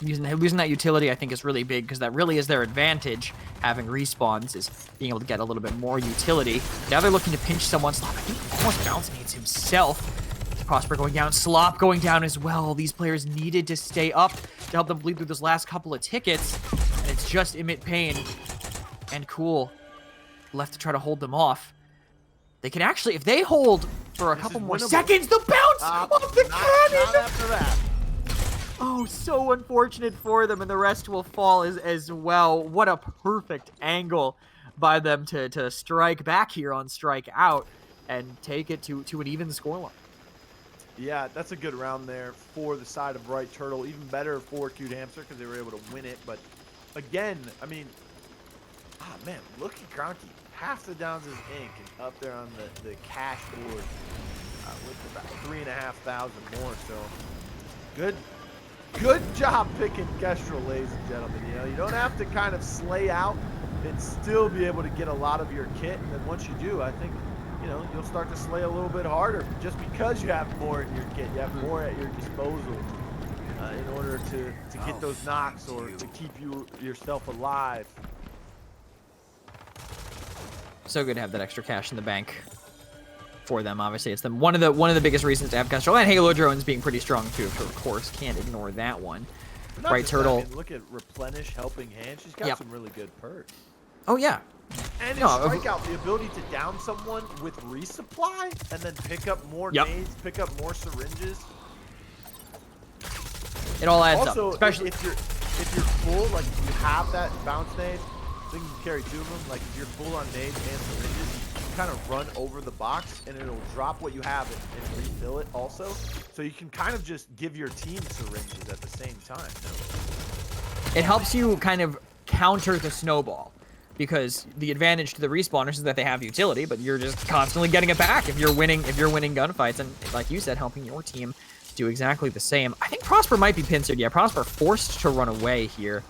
Losing that utility, I think, is really big because that really is their advantage. Having respawns is being able to get a little bit more utility. Now they're looking to pinch someone. Slop, I think, almost bounce nades himself. Prosper going down, Slop going down as well. These players needed to stay up to help them bleed through those last couple of tickets. And it's just Emit Pain and Kuhl left to try to hold them off. They can actually, if they hold for a couple more seconds, the bounce off the cannon! Not after that. Oh, so unfortunate for them, and the rest will fall as well. What a perfect angle by them to strike back here on Strike Out and take it to an even scoreline. Yeah, that's a good round there for the side of Right Turtle. Even better for Cute Hamster because they were able to win it. But again, I mean, man, look at Gronky. Half the downs is ink and up there on the cash board with about 3,500 more. So good job picking Kestrel, ladies and gentlemen. You know, you don't have to kind of slay out and still be able to get a lot of your kit. And then once you do, I think, you know, you'll start to slay a little bit harder just because you have more in your kit. You have more at your disposal in order to get those knocks or to keep yourself alive. So good to have that extra cash in the bank for them. Obviously, it's them one of the biggest reasons to have Kestrel, and Halo drones being pretty strong too. Of course, can't ignore that one. Right Turtle. I mean, look at Replenish, Helping Hand. She's got some really good perks. Oh yeah. And in Strikeout, the ability to down someone with resupply and then pick up more nades, pick up more syringes. It all adds also, up. Especially if you're full, like if you have that bounce nade, I think you can carry 2 of them. Like if you're full on nades and syringes, you kind of run over the box and it'll drop what you have and refill it also. So you can kind of just give your team syringes at the same time. It helps you kind of counter the snowball. Because the advantage to the respawners is that they have utility, but you're just constantly getting it back if you're winning gunfights, and like you said, helping your team do exactly the same. I think Prosper might be pincered. Yeah, Prosper forced to run away here.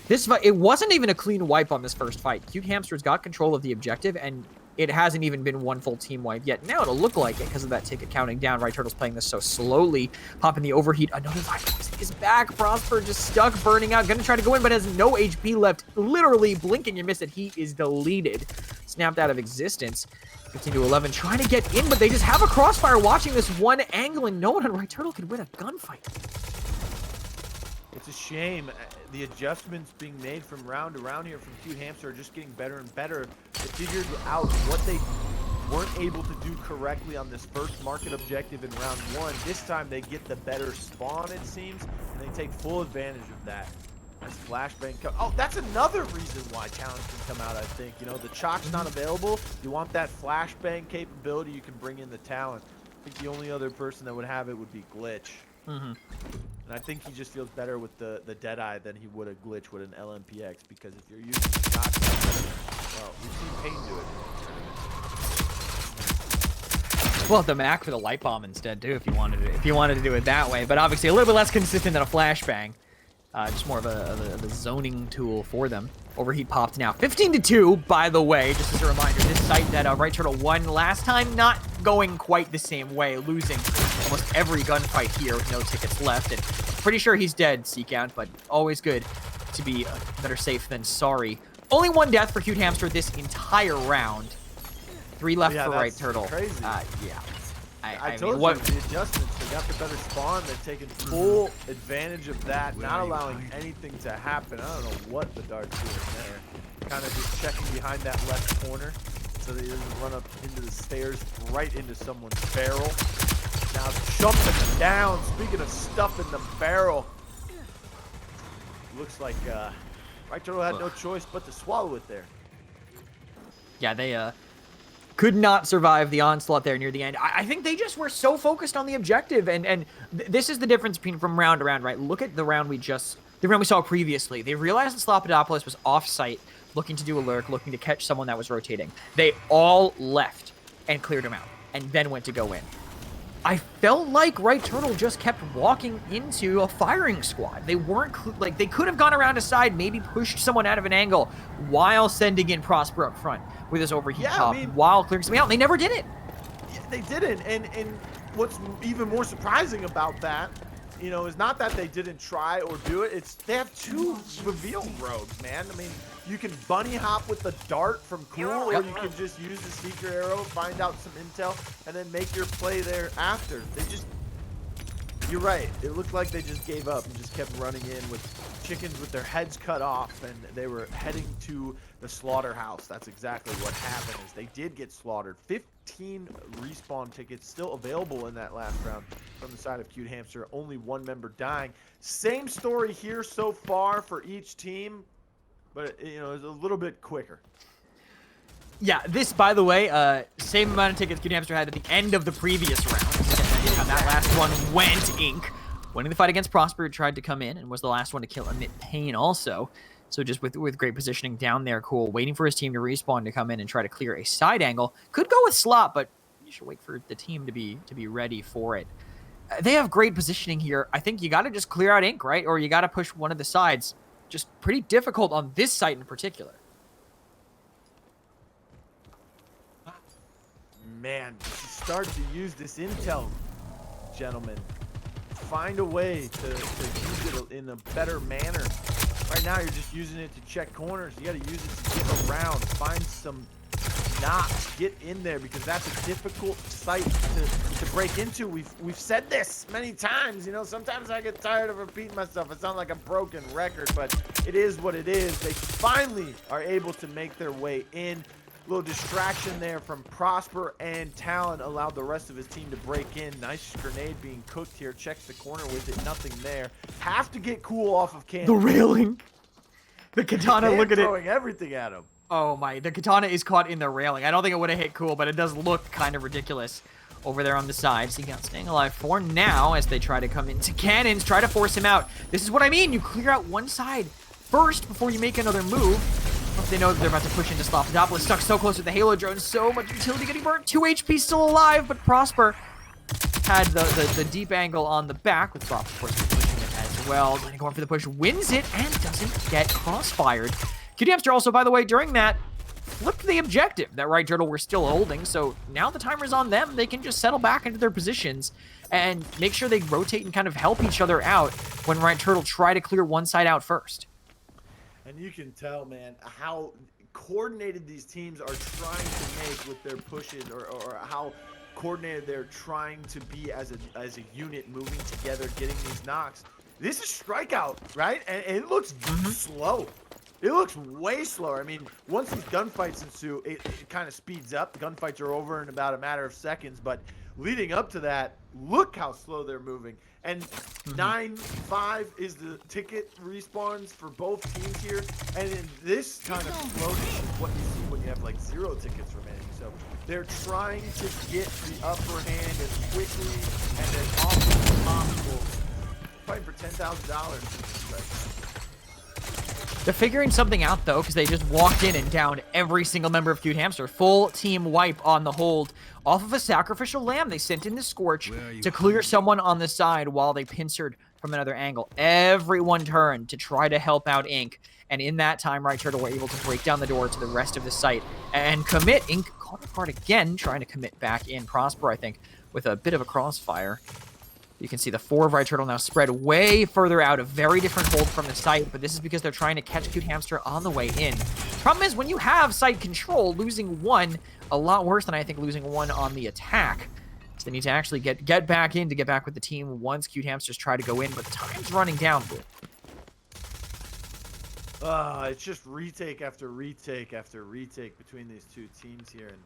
This fight, it wasn't even a clean wipe on this first fight. Cute Hamster's got control of the objective, and it hasn't even been one full team wipe yet. Now it'll look like it because of that ticket counting down. Right Turtle's playing this so slowly. Popping the overheat. Another fight is back. Prosper just stuck, burning out. Gonna try to go in, but has no HP left. Literally blink and you miss it. He is deleted. Snapped out of existence. 15-11. Trying to get in, but they just have a crossfire watching this one angle, and no one on Right Turtle could win a gunfight. It's a shame. The adjustments being made from round to round here from Cute Hamster are just getting better and better. They figured out what they weren't able to do correctly on this first market objective in round 1. This time they get the better spawn, it seems, and they take full advantage of that. As flashbang oh, that's another reason why challenge can come out, I think. You know, the chalk's not available. You want that flashbang capability, you can bring in the talent. I think the only other person that would have it would be Glitch. And I think he just feels better with the Deadeye than he would a Glitch with an LMPX, because if you're using shotgun, well, we've seen Pain do it. Well, the Mac for the light bomb instead too, if you wanted to do it that way. But obviously a little bit less consistent than a flashbang. Just more of a zoning tool for them. Overheat popped now. 15-2, by the way, just as a reminder. This site that Right Turtle won last time, not going quite the same way, losing almost every gunfight here with no tickets left. And pretty sure he's dead, Seekout, but always good to be better safe than sorry. Only one death for Cute Hamster this entire round. 3 left for Right Turtle. Crazy. Yeah. I told you, the adjustments, they got the better spawn, they're taking full advantage of that, not allowing anything to happen. I don't know what the Dart's doing there. Kind of just checking behind that left corner so that he doesn't run up into the stairs right into someone's barrel. Now jumping down, speaking of stuff in the barrel. Looks like Right Turtle had no choice but to swallow it there. Yeah, they could not survive the onslaught there near the end. I think they just were so focused on the objective, and this is the difference between from round to round, right? Look at the round we saw previously. They realized that Slopodopolous was off-site, looking to do a lurk, looking to catch someone that was rotating. They all left and cleared him out, and then went to go in. I felt like Right Turtle just kept walking into a firing squad. They weren't, like, they could have gone around a side, maybe pushed someone out of an angle while sending in Prosper up front with his overheat pop, while clearing something out. And they never did it. Yeah, they didn't. And what's even more surprising about that, you know, is not that they didn't try or do it. It's they have 2 reveal rogues, man. I mean, you can bunny hop with the dart from Kuhl, or you can just use the seeker arrow, find out some intel, and then make your play there after. They just, you're right. It looked like they just gave up and just kept running in with chickens with their heads cut off, and they were heading to the slaughterhouse. That's exactly what happened. Is they did get slaughtered. 15 respawn tickets still available in that last round from the side of Cute Hamster. Only 1 member dying. Same story here so far for each team, but you know, it's a little bit quicker. Yeah, this, by the way, same amount of tickets Cute Hamster had at the end of the previous round. How that last one went, Ink. Winning the fight against Prosper, tried to come in and was the last one to kill Emit Pain also. So just with great positioning down there, Kuhl, waiting for his team to respawn to come in and try to clear a side angle. Could go with Slop, but you should wait for the team to be ready for it. They have great positioning here. I think you got to just clear out Ink, right? Or you got to push one of the sides. Just pretty difficult on this site in particular. Man, start to use this intel, gentlemen. Find a way to use it in a better manner. Right now, you're just using it to check corners. You got to use it to get around, find some knocks, get in there, because that's a difficult site to break into. We've said this many times. You know, sometimes I get tired of repeating myself. It sounds like a broken record, but it is what it is. They finally are able to make their way in. Little distraction there from Prosper, and Talon allowed the rest of his team to break in. Nice grenade being cooked here. Checks the corner with it. Nothing there. Have to get Kuhl off of cannon. The railing. The katana, look at it. Throwing everything at him. Oh my, the katana is caught in the railing. I don't think it would have hit Kuhl, but it does look kind of ridiculous over there on the side. Seekout staying alive for now as they try to come into cannons, try to force him out. This is what I mean. You clear out one side first before you make another move. They know that they're about to push into Slopodopolous. Stuck so close with the Halo drone. So much utility getting burnt. 2 HP still alive, but Prosper had the deep angle on the back with Slop, of course, pushing it as well. Going for the push, wins it, and doesn't get crossfired. Cute Hamster also, by the way, during that, flipped the objective that Right Turtle were still holding. So now the timer's on them. They can just settle back into their positions and make sure they rotate and kind of help each other out when Right Turtle try to clear one side out first. And you can tell, man, how coordinated these teams are trying to make with their pushes, or how coordinated they're trying to be as a unit, moving together, getting these knocks. This is Strikeout, right? And it looks slow. It looks way slower. I mean, once these gunfights ensue, it kind of speeds up. The gunfights are over in about a matter of seconds, but leading up to that, look how slow they're moving. And 9-5 is the ticket respawns for both teams here. And in this kind of slowness is what you see when you have like 0 tickets remaining. So they're trying to get the upper hand as quickly and as often as possible. Fighting for $10,000. They're figuring something out, though, because they just walked in and downed every single member of Cute Hamster. Full team wipe on the hold. Off of a sacrificial lamb, they sent in the Scorch to clear someone on the side while they pincered from another angle. Everyone turned to try to help out Ink. And in that time, Right Turtle were able to break down the door to the rest of the site and commit. Ink caught apart again, trying to commit back in. Prosper, I think, with a bit of a crossfire. You can see the 4 of Right Turtle now spread way further out, a very different hold from the site, but this is because they're trying to catch Cute Hamster on the way in. Problem is, when you have site control, losing 1, a lot worse than I think losing 1 on the attack. So they need to actually get back in to get back with the team once Cute Hamsters try to go in, but time's running down. It's just retake after retake after retake between these two teams here. And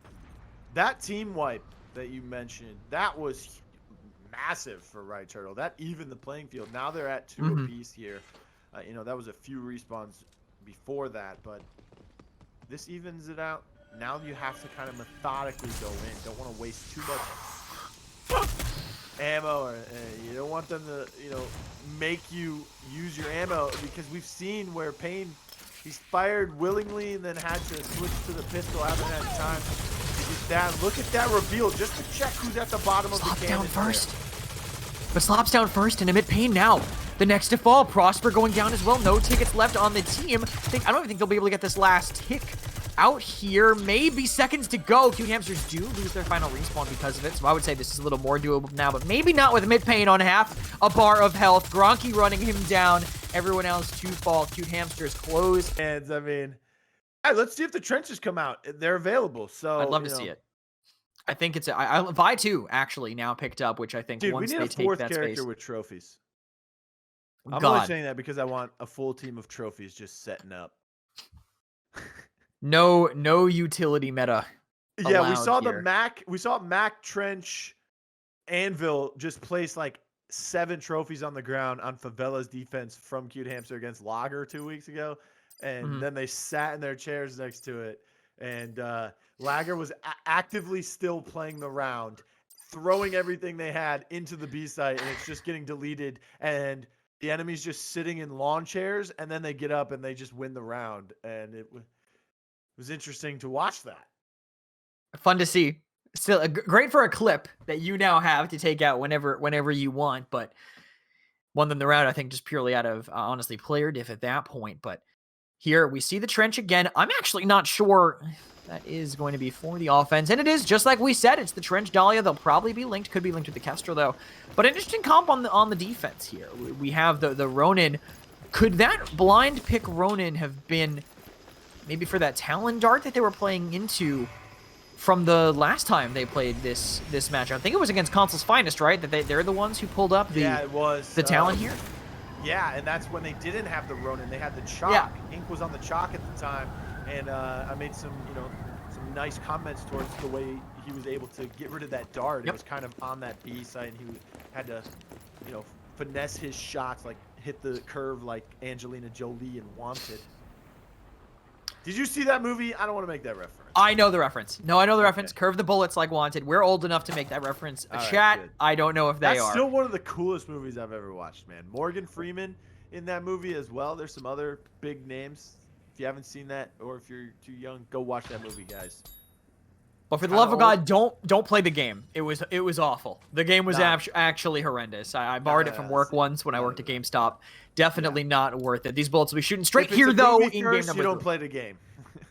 that team wipe that you mentioned, that was massive for Right Turtle. That evened the playing field. Now they're at 2 apiece here. You know, that was a few respawns before that, but this evens it out. Now you have to kind of methodically go in. Don't want to waste too much ammo, or you don't want them to, you know, make you use your ammo, because we've seen where Pain, he's fired willingly and then had to switch to the pistol after that time. Look at that reveal just to check who's at the bottom of the cannon. Down first. But Slop's down first and Emit Pain now. The next to fall. Prosper going down as well. No tickets left on the team. I don't even think they'll be able to get this last tick out here. Maybe seconds to go. Cute Hamsters do lose their final respawn because of it, so I would say this is a little more doable now, but maybe not with Emit Pain on half a bar of health. Gronky running him down. Everyone else to fall. Cute Hamsters close. And I mean, hey, let's see if the trenches come out. They're available, so I'd love to see it. I think it's Vi 2 actually now picked up, which I think once they take that space. Dude, we need a 4th character with trophies. I'm only saying that because I want a full team of trophies just setting up. No utility meta. Yeah, we saw here. We saw Mac Trench Anvil just place like 7 trophies on the ground on Favela's defense from Cute Hamster against Lager 2 weeks ago, and then they sat in their chairs next to it, and Lager was actively still playing the round, throwing everything they had into the B site, and it's just getting deleted, and the enemy's just sitting in lawn chairs, and then they get up and they just win the round, and it was interesting to watch that. Fun to see. Still great for a clip that you now have to take out whenever you want, but won them the round, I think, just purely out of honestly player diff at that point. But here we see the trench again. I'm actually not sure that is going to be for the offense, and it is, just like we said, it's the trench Dahlia. They'll probably be linked, could be linked to the Kestrel though. But an interesting comp on the defense here. We have the Ronin. Could that blind pick Ronin have been maybe for that Talon Dart that they were playing into from the last time they played this match? I think it was against Console's Finest, right? That they're the ones who pulled up the it was the Talon here. Yeah, and that's when they didn't have the Ronin. They had the Chalk. Yeah. Ink was on the Chalk at the time, and I made some nice comments towards the way he was able to get rid of that dart. It was kind of on that B side, and he had to, finesse his shots, like hit the curve like Angelina Jolie and Wanted. Did you see that movie? I don't want to make that reference. I know the reference. No, I know the reference. Curve the bullets like Wanted. We're old enough to make that reference. Chat, right, I don't know if they are. That's still one of the coolest movies I've ever watched, man. Morgan Freeman in that movie as well. There's some other big names. If you haven't seen that, or if you're too young, go watch that movie, guys. But for the love of God, don't play the game. It was awful. The game was actually horrendous. I borrowed it from work once when I worked at GameStop. Definitely not worth it. These bullets will be shooting straight here, though. In game number 3. You don't play the game.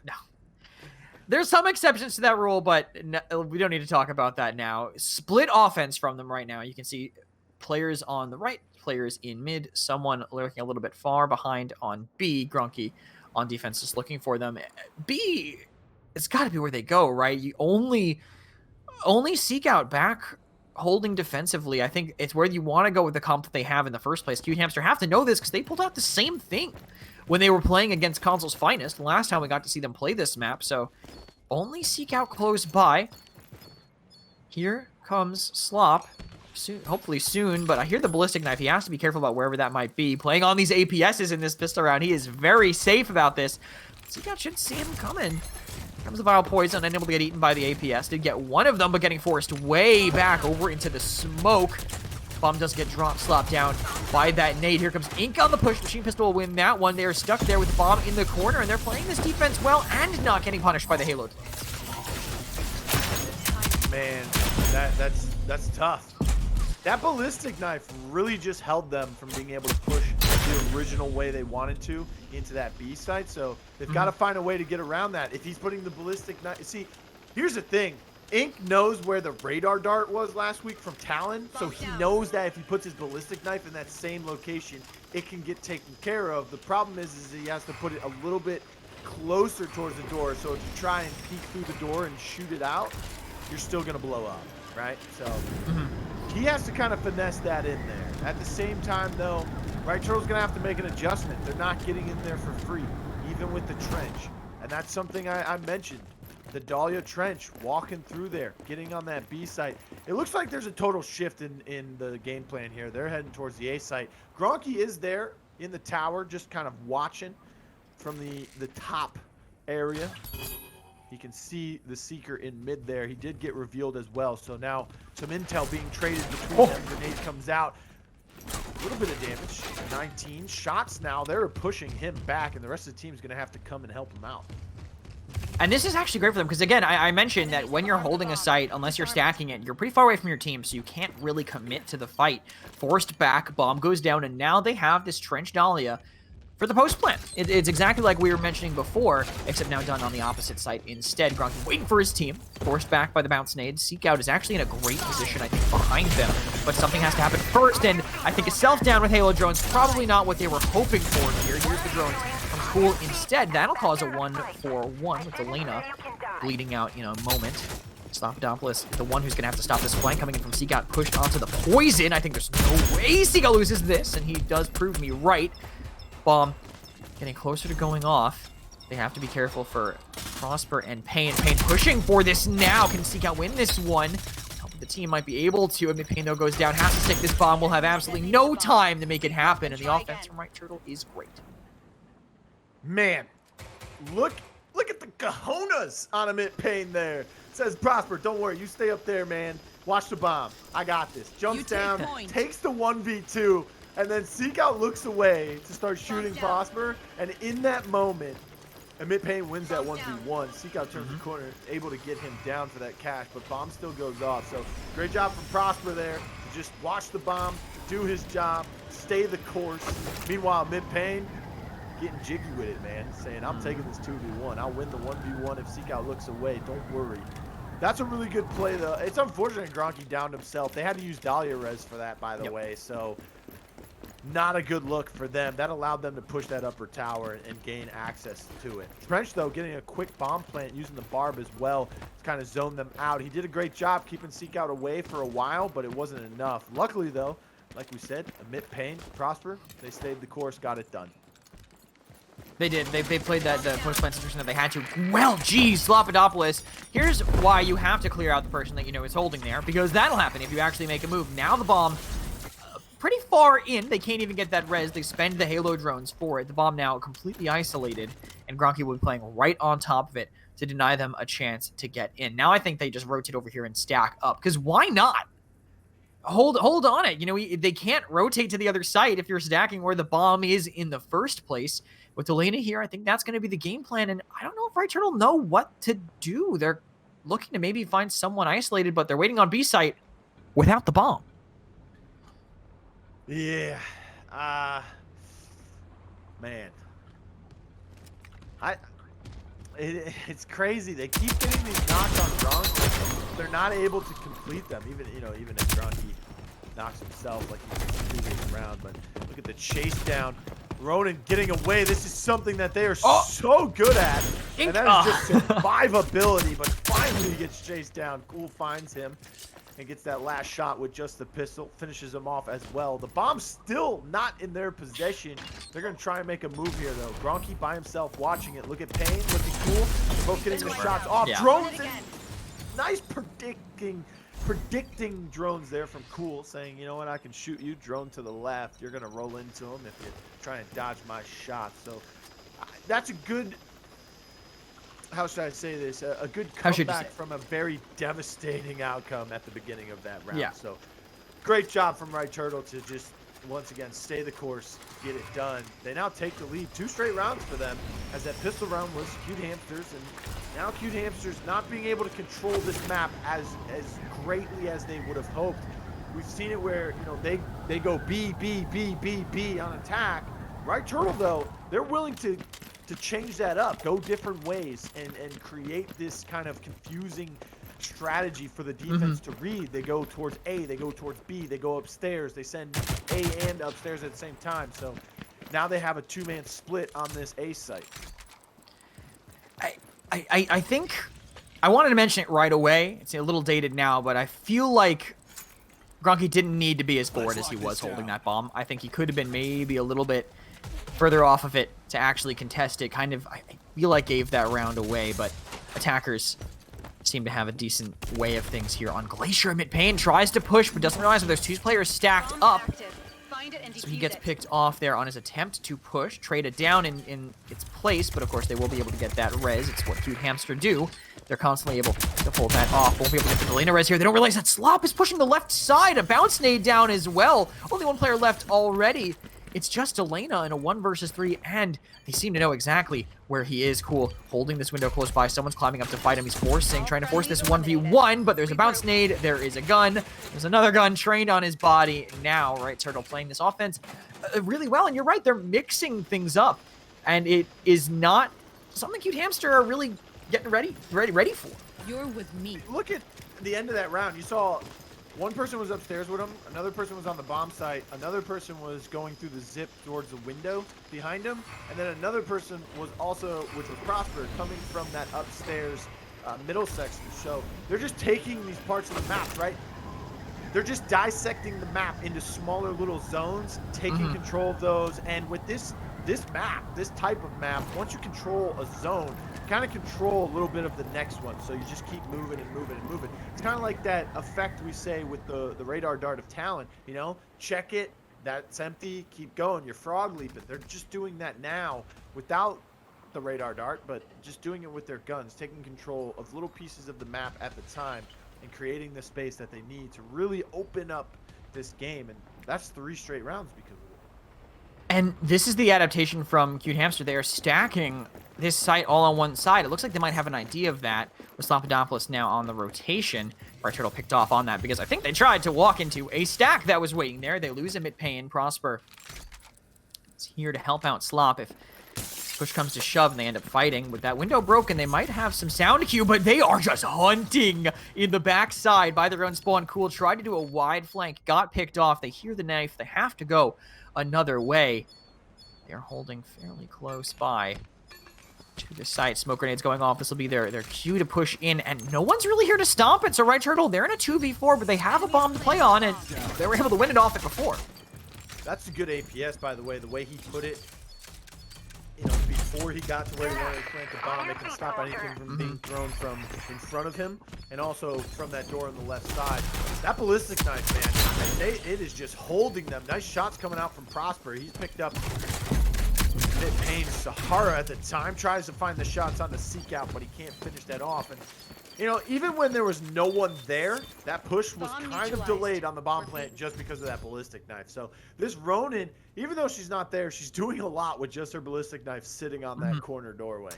No. There's some exceptions to that rule, but we don't need to talk about that now. Split offense from them right now. You can see players on the right, players in mid, someone lurking a little bit far behind on B. Gronky on defense is looking for them. B, it's got to be where they go, right? You only Seekout back holding defensively. I think it's where you want to go with the comp that they have in the first place. Cute Hamster have to know this because they pulled out the same thing when they were playing against Console's Finest last time we got to see them play this map. So only Seekout close by. Here comes Slop. Soon, hopefully soon, but I hear the ballistic knife. He has to be careful about wherever that might be. Playing on these APSs in this pistol round, he is very safe about this. Seekout should see him coming. Comes the Vile Poison, unable to get eaten by the APS. Did get one of them, but getting forced way back over into the smoke. Bomb does get dropped, slapped down by that nade. Here comes Ink on the push. Machine Pistol will win that one. They are stuck there with the Bomb in the corner, and they're playing this defense well and not getting punished by the Halo. Man, that's tough. That ballistic knife really just held them from being able to push the original way they wanted to into that B site. So they've got to find a way to get around that. If he's putting the ballistic knife, see, here's the thing. Ink knows where the radar dart was last week from Talon, so he knows that if he puts his ballistic knife in that same location, it can get taken care of. The problem is he has to put it a little bit closer towards the door. So if you try and peek through the door and shoot it out, you're still gonna blow up, right? So he has to kind of finesse that in there. At the same time, though, Right Turtle's gonna have to make an adjustment. They're not getting in there for free, even with the trench, and that's something I mentioned. The Dahlia trench, walking through there, getting on that B site. It looks like there's a total shift in the game plan here. They're heading towards the A site. Gronky is there in the tower, just kind of watching from the top area. He can see the Seeker in mid there. He did get revealed as well. So now some intel being traded between them. Grenade comes out. A little bit of damage. 19 shots now. They're pushing him back, and the rest of the team's going to have to come and help him out. And this is actually great for them because, again, I mentioned that when you're holding a site, unless you're stacking it, you're pretty far away from your team, so you can't really commit to the fight. Forced back, Bomb goes down, and now they have this Trench Dahlia for the post plan. It's exactly like we were mentioning before, except now done on the opposite site instead. Gronky waiting for his team, forced back by the bounce nade. Seekout is actually in a great position, I think, behind them, but something has to happen first, and I think a self-down with Halo drones, probably not what they were hoping for here. Here's the drone from Kuhl instead. That'll cause a 1-for-1 with Delena bleeding out in a moment. Slopodopolous, the one who's going to have to stop this flank coming in from Seekout, pushed onto the poison. I think there's no way Seekout loses this, and he does prove me right. Bomb getting closer to going off. They have to be careful for Prosper and Pain. Pain pushing for this now. Can Seekout win this one? The team might be able to. Emit Pain, though, goes down. Has to stick this bomb. Will have absolutely no time to make it happen. And the offense from Right Turtle is great. Man, look at the cojones on Emit Pain there. Says Prosper, don't worry. You stay up there, man. Watch the bomb. I got this. Jumps down, takes the 1v2. And then Seekout looks away to start shooting Prosper, and in that moment, Emit Pain wins that 1v1. Seekout turns the corner, able to get him down for that cash, but Bomb still goes off. So great job from Prosper there to just watch the Bomb, do his job, stay the course. Meanwhile, Emit Pain getting jiggy with it, man, saying, I'm taking this 2v1. I'll win the 1v1 if Seekout looks away. Don't worry. That's a really good play, though. It's unfortunate Gronky downed himself. They had to use Dahlia res for that, by the way, so not a good look for them. That allowed them to push that upper tower and gain access to it. Trench, though, getting a quick bomb plant using the barb as well to kind of zone them out. He did a great job keeping Seekout away for a while, but it wasn't enough. Luckily, though, like we said, Emit Pain, Prosper, they stayed the course, got it done. They did. They played the post-plant situation that they had to. Well, geez, Slopodopolous. Here's why you have to clear out the person that you know is holding there, because that'll happen if you actually make a move. Now the bomb pretty far in. They can't even get that res. They spend the Halo drones for it. The bomb now completely isolated, and Gronky will be playing right on top of it to deny them a chance to get in. Now I think they just rotate over here and stack up, because why not? Hold on it. You know, they can't rotate to the other side if you're stacking where the bomb is in the first place. With Delena here, I think that's going to be the game plan, and I don't know if Right Turtle know what to do. They're looking to maybe find someone isolated, but they're waiting on B site without the bomb. Yeah, man, it's crazy. They keep getting these knocks on Gronky. They're not able to complete them. Even if Gronky knocks himself like he's completing around. But look at the chase down. Ronan getting away. This is something that they are so good at, and that is just survivability. But finally, he gets chased down. Kuhl finds him and gets that last shot with just the pistol, finishes him off as well. The bomb's still not in their possession. They're going to try and make a move here, though. Gronky by himself watching it. Look at Pain, looking cool. They're both getting the shots off. Yeah. Drones in. Nice predicting drones there from Kuhl, saying, you know what, I can shoot you. Drone to the left. You're going to roll into him if you try and dodge my shot. So that's a good... How should I say this? A good comeback from a very devastating outcome at the beginning of that round. Yeah. So great job from Right Turtle to just, once again, stay the course, get it done. They now take the lead. 2 straight rounds for them, as that pistol round was Cute Hamsters, and now Cute Hamsters not being able to control this map as greatly as they would have hoped. We've seen it where, you know, they go B, B, B, B, B on attack. Right Turtle, though, they're willing to change that up, go different ways, and create this kind of confusing strategy for the defense to read. They go towards A, they go towards B, they go upstairs, they send A and upstairs at the same time. So now they have a 2-man split on this A site. I think I wanted to mention it right away. It's a little dated now, but I feel like Gronky didn't need to be as forward as he was holding that bomb. I think he could have been maybe a little bit further off of it to actually contest it. Kind of, I feel like, gave that round away, but attackers seem to have a decent way of things here on Glacier. Emit Pain tries to push, but doesn't realize that there's 2 players stacked up. So he gets picked off there on his attempt to push, trade it down in its place, but of course they will be able to get that res. It's what Cute Hamster do. They're constantly able to pull that off. Won't be able to get the Delena res here. They don't realize that Slop is pushing the left side. A bounce nade down as well. Only 1 player left already. It's just Delena in a 1 versus 3, and they seem to know exactly where he is. Kuhl holding this window close by. Someone's climbing up to fight him. He's trying to force this 1v1, but there's a bounce nade. There is a gun. There's another gun trained on his body. Now, Right Turtle playing this offense really well, and you're right, they're mixing things up, and it is not something Cute Hamster are really getting ready for. You're with me. Look at the end of that round. You saw 1 person was upstairs with him, another person was on the bomb site, another person was going through the zip towards the window behind him, and then another person was also, which was Prosper, coming from that upstairs middle section. So they're just taking these parts of the map, right? They're just dissecting the map into smaller little zones, taking control of those, and with this map, this type of map, once you control a zone, you kind of control a little bit of the next one, so you just keep moving and moving and moving. It's kind of like that effect we say with the radar dart of talent, you know? Check it, that's empty, keep going, you're frog leaping. They're just doing that now without the radar dart, but just doing it with their guns, taking control of little pieces of the map at the time and creating the space that they need to really open up this game, and that's 3 straight rounds because of it. And this is the adaptation from Cute Hamster. They are stacking this site all on one side. It looks like they might have an idea of that, with Slopodopolous now on the rotation. Right Turtle picked off on that because I think they tried to walk into a stack that was waiting there. They lose Emit Pain. Prosper is here to help out Slop if push comes to shove and they end up fighting. With that window broken, they might have some sound cue, but they are just hunting in the backside by their own spawn. Kuhl tried to do a wide flank, got picked off. They hear the knife. They have to go another way. They're holding fairly close by to the site. Smoke grenades going off. This will be their cue to push in, and no one's really here to stomp it. So Right Turtle, they're in a 2v4, but they have a bomb to play on, and they were able to win it off it before. That's a good APS, by the way he put it. You know, before he got to where he wanted to plant the bomb, it can stop anything from being thrown from in front of him, and also from that door on the left side. That ballistic knife, man, it is just holding them. Nice shots coming out from Prosper. He's picked up Emit Pain. Sahara at the time tries to find the shots on the Seekout, but he can't finish that off. And you know, even when there was no one there, that push was kind of delayed on the bomb plant just because of that ballistic knife. So this Ronin, even though she's not there, she's doing a lot with just her ballistic knife sitting on that corner doorway.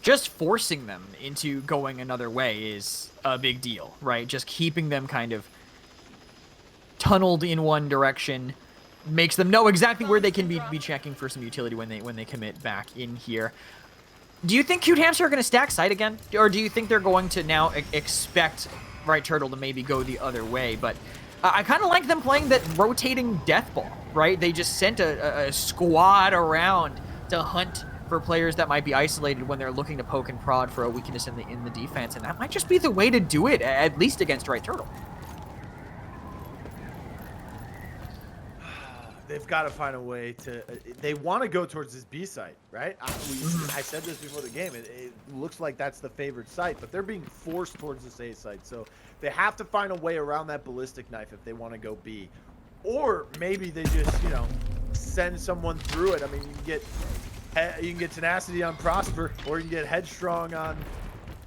Just forcing them into going another way is a big deal, right? Just keeping them kind of tunneled in one direction makes them know exactly where they can be checking for some utility when they commit back in here. Do you think Cute Hamster are going to stack site again? Or do you think they're going to now expect Right Turtle to maybe go the other way? But I kind of like them playing that rotating death ball, right? They just sent a squad around to hunt for players that might be isolated when they're looking to poke and prod for a weakness in the defense. And that might just be the way to do it, at least against Right Turtle. They've got to find a way to. They want to go towards this B site, right? I said this before the game. It looks like that's the favored site, but they're being forced towards this A site. So they have to find a way around that ballistic knife if they want to go B, or maybe they just, you know, send someone through it. I mean, you can get tenacity on Prosper, or you can get headstrong on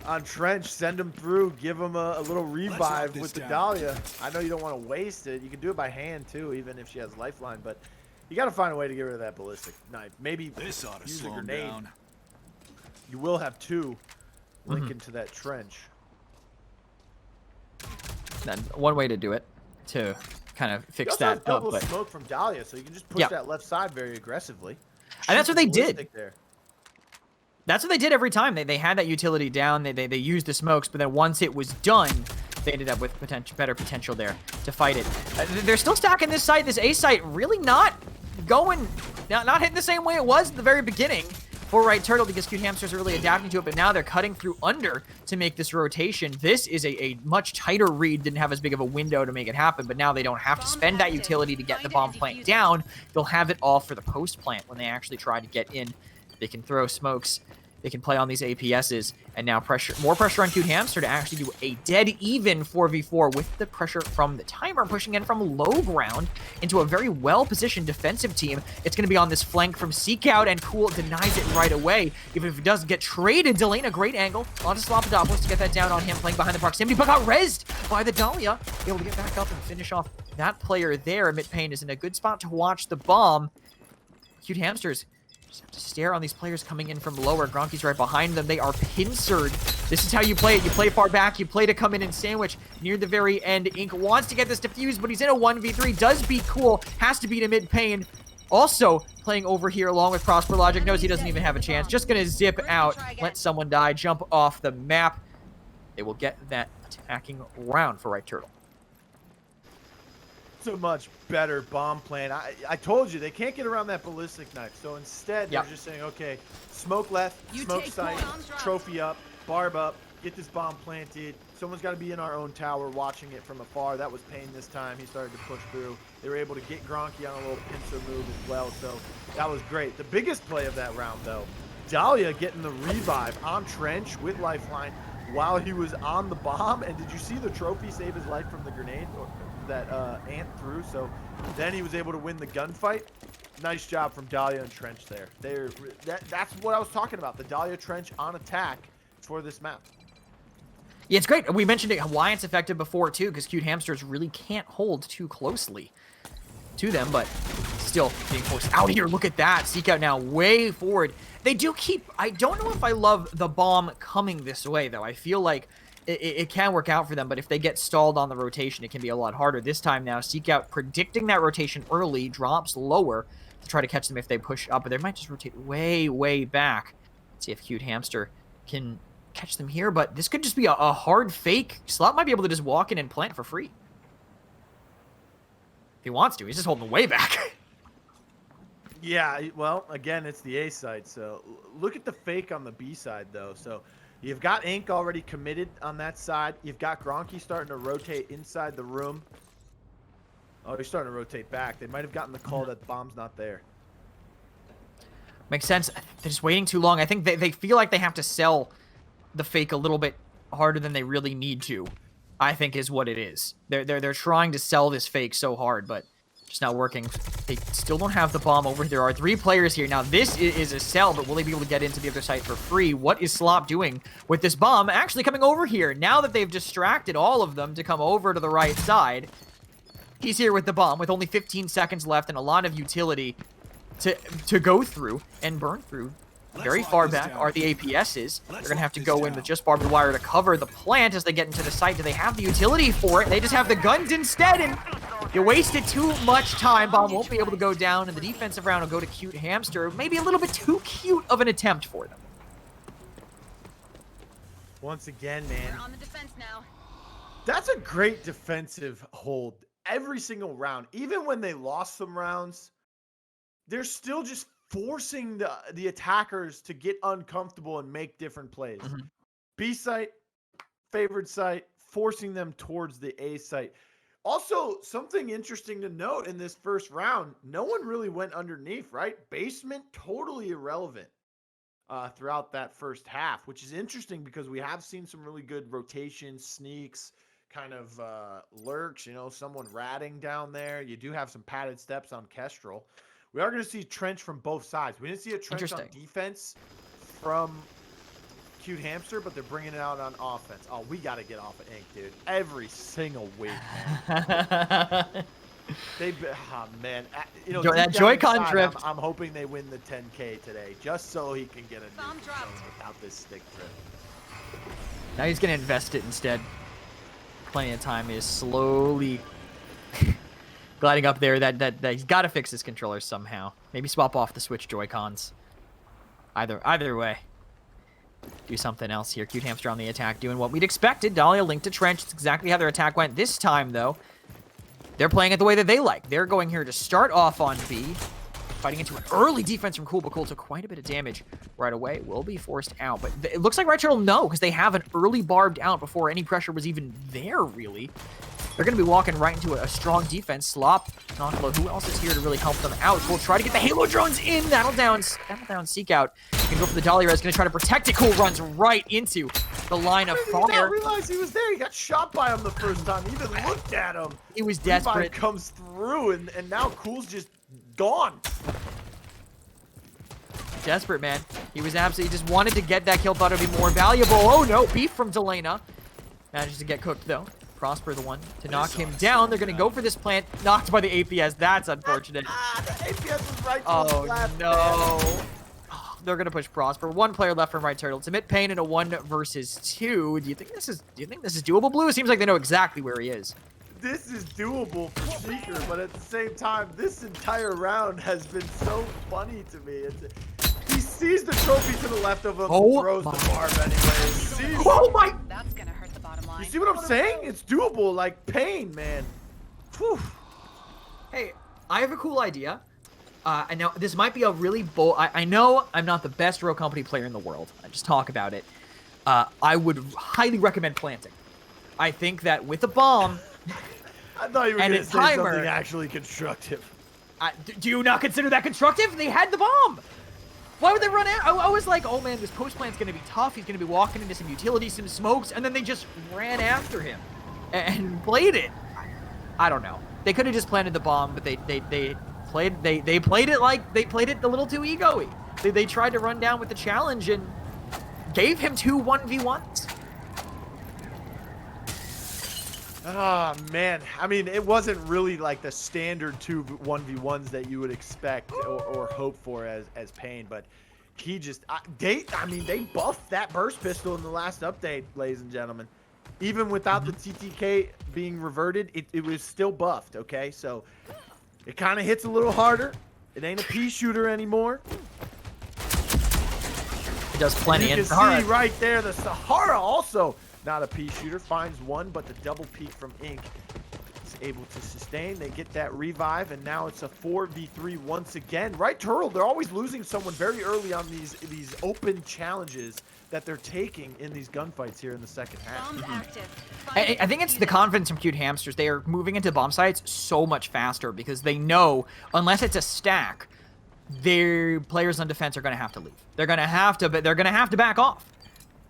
on Trench. Send him through. Give him a little revive with the Dahlia. I know you don't want to waste it. You can do it by hand too, even if she has lifeline. But you got to find a way to get rid of that ballistic knife. Maybe this ought to use a slow him grenade. down. You will have two link into that Trench. Then one way to do it to kind of fix that up. Double But smoke from Dahlia, so you can just push that left side very aggressively. And that's what they did. There. That's what they did every time. They had that utility down. They used the smokes, but then once it was done, they ended up with better potential there to fight it. They're still stacking this site. This A site really not going, not hitting the same way it was at the very beginning for Right Turtle, because Cute Hamsters are really adapting to it, but now they're cutting through under to make this rotation. This is a much tighter read, didn't have as big of a window to make it happen, but now they don't have to spend that utility to get the bomb plant down. They'll have it all for the post plant when they actually try to get in. They can throw smokes, they can play on these APSs, and now more pressure on Cute Hamster to actually do a dead even 4v4 with the pressure from the timer, pushing in from low ground into a very well-positioned defensive team. It's going to be on this flank from Seekout, and Kuhl denies it right away. Even if it does get traded, Delena, great angle onto Slopodopolous to get that down on him, playing behind the proximity, but got rezzed by the Dahlia. Able to get back up and finish off that player there. Emit Pain is in a good spot to watch the bomb. Cute Hamsters just have to stare on these players coming in from lower. Gronky's right behind them. They are pincered. This is how you play it. You play far back. You play to come in and sandwich near the very end. Ink wants to get this defused, but he's in a 1v3. Does beat Kuhl. Has to beat Emit Pain. Also playing over here along with Prosperlogic. Knows he doesn't even have a chance. Just going to zip out. Let someone die. Jump off the map. They will get that attacking round for Right Turtle. So much better bomb plan. I told you they can't get around that ballistic knife, so instead they're just saying, okay, smoke left, smoke sight, trophy up, barb up, get this bomb planted. Someone's got to be in our own tower watching it from afar. That was Pain this time. He started to push through. They were able to get Gronky on a little pincer move as well, so that was great. The biggest play of that round, though, Dahlia getting the revive on Trench with lifeline while he was on the bomb. And did you see the trophy save his life from the grenade that Ant threw? So then he was able to win the gunfight. Nice job from Dahlia and Trench there. That's what I was talking about. The Dahlia Trench on attack for this map. Yeah, it's great. We mentioned it, why it's effective before too, because Cute Hamsters really can't hold too closely to them, but still being forced out here. Look at that. Seekout now way forward. They do keep, I don't know if I love the bomb coming this way though. I feel like it can work out for them, but if they get stalled on the rotation, it can be a lot harder. This time now, Seekout predicting that rotation early, drops lower to try to catch them if they push up, but they might just rotate way, way back. Let's see if Cute Hamster can catch them here, but this could just be a hard fake. Slot might be able to just walk in and plant for free. If he wants to, he's just holding way back. Yeah, well, again, it's the A side, so look at the fake on the B side, though. So you've got Ink already committed on that side. You've got Gronky starting to rotate inside the room. Oh, he's starting to rotate back. They might have gotten the call that the bomb's not there. Makes sense. They're just waiting too long. I think they feel like they have to sell the fake a little bit harder than they really need to, I think is what it is. They're trying to sell this fake so hard, but just not working. They still don't have the bomb over. There are 3 players here. Now, this is a sell, but will they be able to get into the other site for free? What is Slop doing with this bomb? Actually coming over here. Now that they've distracted all of them to come over to the right side, he's here with the bomb with only 15 seconds left and a lot of utility to go through and burn through. Very far back are the APSs. They're going to have to go in with just barbed wire to cover the plant as they get into the site. Do they have the utility for it? They just have the guns instead, and you wasted too much time. Bomb won't be able to go down, and the defensive round will go to Cute Hamster. Maybe a little bit too cute of an attempt for them. Once again, man. We're on the defense now. That's a great defensive hold every single round. Even when they lost some rounds, they're still just forcing the attackers to get uncomfortable and make different plays. B site, favored site, forcing them towards the A site. Also, something interesting to note in this first round, no one really went underneath, right? Basement, totally irrelevant throughout that first half, which is interesting because we have seen some really good rotations, sneaks, kind of lurks, you know, someone ratting down there. You do have some padded steps on Kestrel. We are going to see Trench from both sides. We didn't see a Trench on defense from cute hamster, but they're bringing it out on offense. Oh, we got to get off of Ink, dude. Every single week, man. Man. You know, That Joy-Con drift. I'm hoping they win the 10K today, just so he can get a new controller without this stick drift. Now he's going to invest it instead. Plenty of time. He is slowly gliding up there. That he's got to fix his controller somehow. Maybe swap off the Switch Joy-Cons. Either way. Do something else here. Cute Hamster on the attack, doing what we'd expected. Dahlia linked to Trench. It's exactly how their attack went. This time, though, they're playing it the way that they like. They're going here to start off on B, fighting into an early defense from Kuhl, but Kuhl took quite a bit of damage right away. Will be forced out, but it looks like Right Turtle no, because they have an early barbed out before any pressure was even there, really. They're going to be walking right into a strong defense. Slop, Knocklow, who else is here to really help them out? We'll try to get the Halo drones in. That'll down Seekout. You can go for the Dolly Res, going to try to protect it. Kuhl runs right into the line of fire. I didn't realize he was there. He got shot by him the first time. He even looked at him. He was desperate. Revive comes through, and now Kuhl's just gone. Desperate, man. He was absolutely just wanted to get that kill. Thought it would be more valuable. Oh, no. Beef from Delena. Manages to get cooked, though. Prosper the one to knock him down. They're going to go for this plant. Knocked by the APS. That's unfortunate. The APS was right to oh, the left, no. Oh, they're going to push Prosper. One player left from Right Turtle. It's Emit Pain in a 1 versus 2. Do you think this is doable, Blue? It seems like they know exactly where he is. This is doable for Seeker, but at the same time, this entire round has been so funny to me. He sees the trophy to the left of him, throws the barb anyway. Oh my! That's gonna hurt the bottom line. You see what I'm saying? It's doable, like Pain, man. Whew. Hey, I have a cool idea. And now this might be a really bold. I know I'm not the best Roco Company player in the world. I just talk about it. I would highly recommend planting. I think that with a bomb. I thought you were going to say something actually constructive. Do you not consider that constructive? They had the bomb. Why would they run out? I was like, oh man, this post plant's going to be tough. He's going to be walking into some utility, some smokes, and then they just ran after him and played it. I don't know. They could have just planted the bomb, but they played it like they played it a little too ego-y. They tried to run down with the challenge and gave him 2 1v1s. Oh, man. I mean, it wasn't really like the standard 2 1v1s that you would expect or hope for as Pain, but he just... they buffed that burst pistol in the last update, ladies and gentlemen. Even without the TTK being reverted, it was still buffed, okay? So it kind of hits a little harder. It ain't a pea shooter anymore. It does plenty. And you can see right there, the Sahara also... not a pea shooter, finds one, but the double peek from Ink is able to sustain. They get that revive, and now it's a 4v3 once again. Right Turtle, they're always losing someone very early on these open challenges that they're taking in these gunfights here in the second half. I think it's the confidence from Cute Hamsters. They are moving into bomb sites so much faster because they know, unless it's a stack, their players on defense are going to have to leave. They're going to have to back off.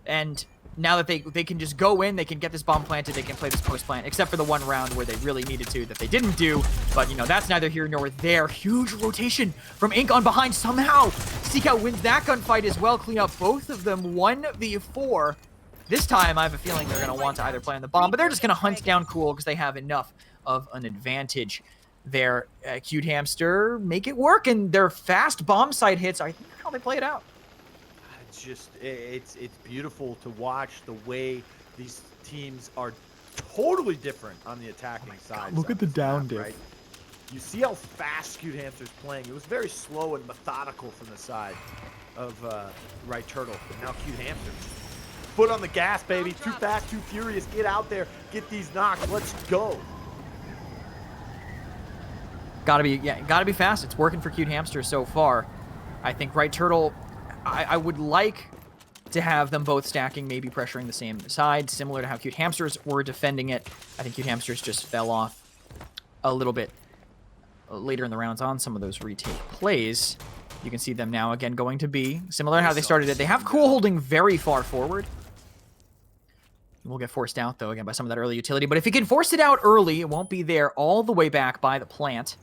And now that they can just go in, they can get this bomb planted, they can play this post plant, except for the one round where they really needed to that they didn't do. But, you know, that's neither here nor there. Huge rotation from Ink on behind somehow. Seekout wins that gunfight as well. Clean up both of them 1v4. This time, I have a feeling they're going to want to either play on the bomb, but they're just going to hunt down Kuhl because they have enough of an advantage there. Cute Hamster make it work, and their fast bomb site hits, I think, how they play it out. It's beautiful to watch the way these teams are totally different on the attacking side. Look at the down diff. Right? You see how fast Cute Hamster's playing. It was very slow and methodical from the side of Right Turtle. But now Cute Hamster, foot on the gas, baby. Too fast, too furious. Get out there, get these knocks. Let's go. Gotta be fast. It's working for Cute Hamster so far. I think Right Turtle. I would like to have them both stacking, maybe pressuring the same side, similar to how Cute Hamsters were defending it. I think Cute Hamsters just fell off a little bit later in the rounds on some of those retake plays. You can see them now again going to B, similar to how they started it. They have Kuhl holding very far forward. We'll get forced out, though, again, by some of that early utility. But if he can force it out early, it won't be there all the way back by the plant.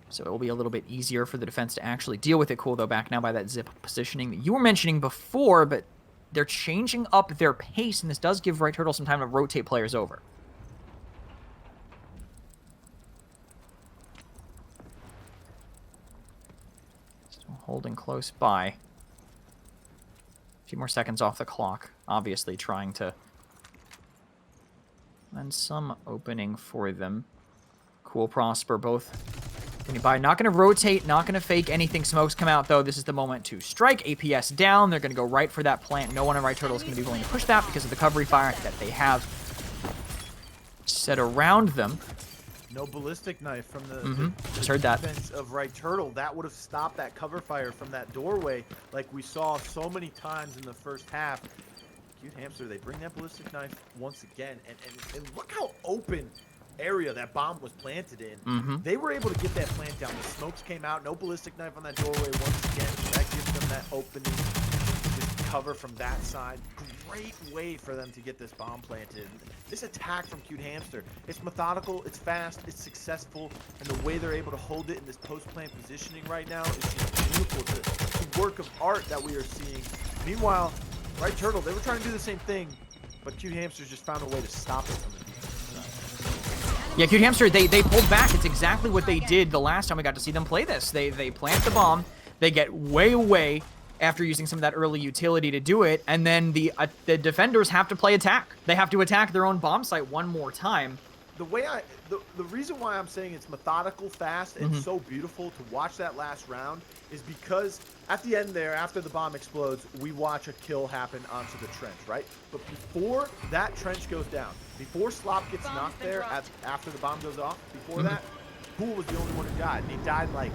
So it will be a little bit easier for the defense to actually deal with it. Kuhl, though, back now by that zip positioning that you were mentioning before, but they're changing up their pace, and this does give Right Turtle some time to rotate players over. Still holding close by. A few more seconds off the clock. Obviously trying to find some opening for them. Kuhl, Prosper, both getting by. Not going to rotate, not going to fake anything. Smokes come out, though. This is the moment to strike. APS down. They're going to go right for that plant. No one on Right Turtle is going to be willing to push that because of the cover fire that they have set around them. No ballistic knife from the Just heard that. defense of Right Turtle. That would have stopped that cover fire from that doorway like we saw so many times in the first half. Cute Hamster, they bring that ballistic knife once again. And look how open area that bomb was planted in. They were able to get that plant down. The smokes came out. No ballistic knife on that doorway once again. That gives them that opening. Just cover from that side. Great way for them to get this bomb planted. This attack from Cute Hamster, it's methodical, it's fast, it's successful, and the way they're able to hold it in this post-plant positioning right now is just beautiful. It's a work of art that we are seeing. Meanwhile, Right Turtle, they were trying to do the same thing, but Cute Hamster's just found a way to stop it from the defense side. Yeah, Cute Hamster, they pulled back. It's exactly what they did the last time we got to see them play this. They plant the bomb, they get way away after using some of that early utility to do it, and then the defenders have to play attack. They have to attack their own bomb site one more time. The reason why I'm saying it's methodical, fast, and so beautiful to watch that last round is because at the end there, after the bomb explodes, we watch a kill happen onto the trench, right? But before that trench goes down, before Slop gets knocked there, after the bomb goes off, before that, Kuhl was the only one who died, and he died like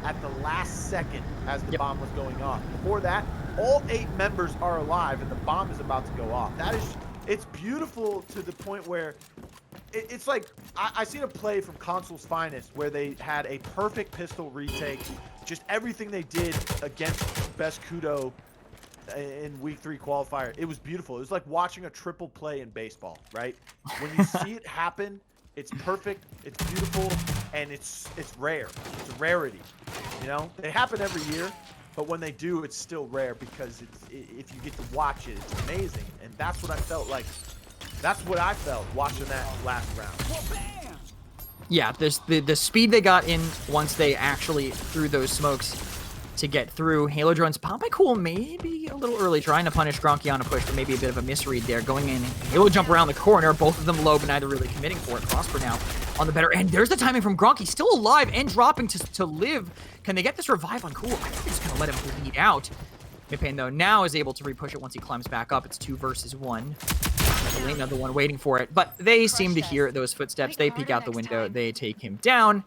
at the last second as the bomb was going off. Before that, all 8 members are alive, and the bomb is about to go off. It's beautiful to the point where it's like, I seen a play from Console's Finest where they had a perfect pistol retake, just everything they did against Best Kudo in week 3 qualifier. It was beautiful. It was like watching a triple play in baseball, right? When you see it happen, it's perfect, it's beautiful, and it's rare. It's a rarity, you know? They happen every year, but when they do, it's still rare because if you get to watch it, it's amazing. And that's what I felt like. That's what I felt watching that last round. Yeah, the speed they got in once they actually threw those smokes to get through. Halo drones popped by Kuhl, maybe a little early, trying to punish Gronky on a push, but maybe a bit of a misread there. Going in, Halo jump around the corner, both of them low, but neither really committing for it. Prosper now on the better end. There's the timing from Gronky, still alive and dropping to live. Can they get this revive on Kuhl? I think they're just going to let him bleed out. Emit Pain, though, now is able to repush it once he climbs back up. It's 2 versus 1. Delena, the one waiting for it, but they seem to hear those footsteps. They peek out the window. They take him down.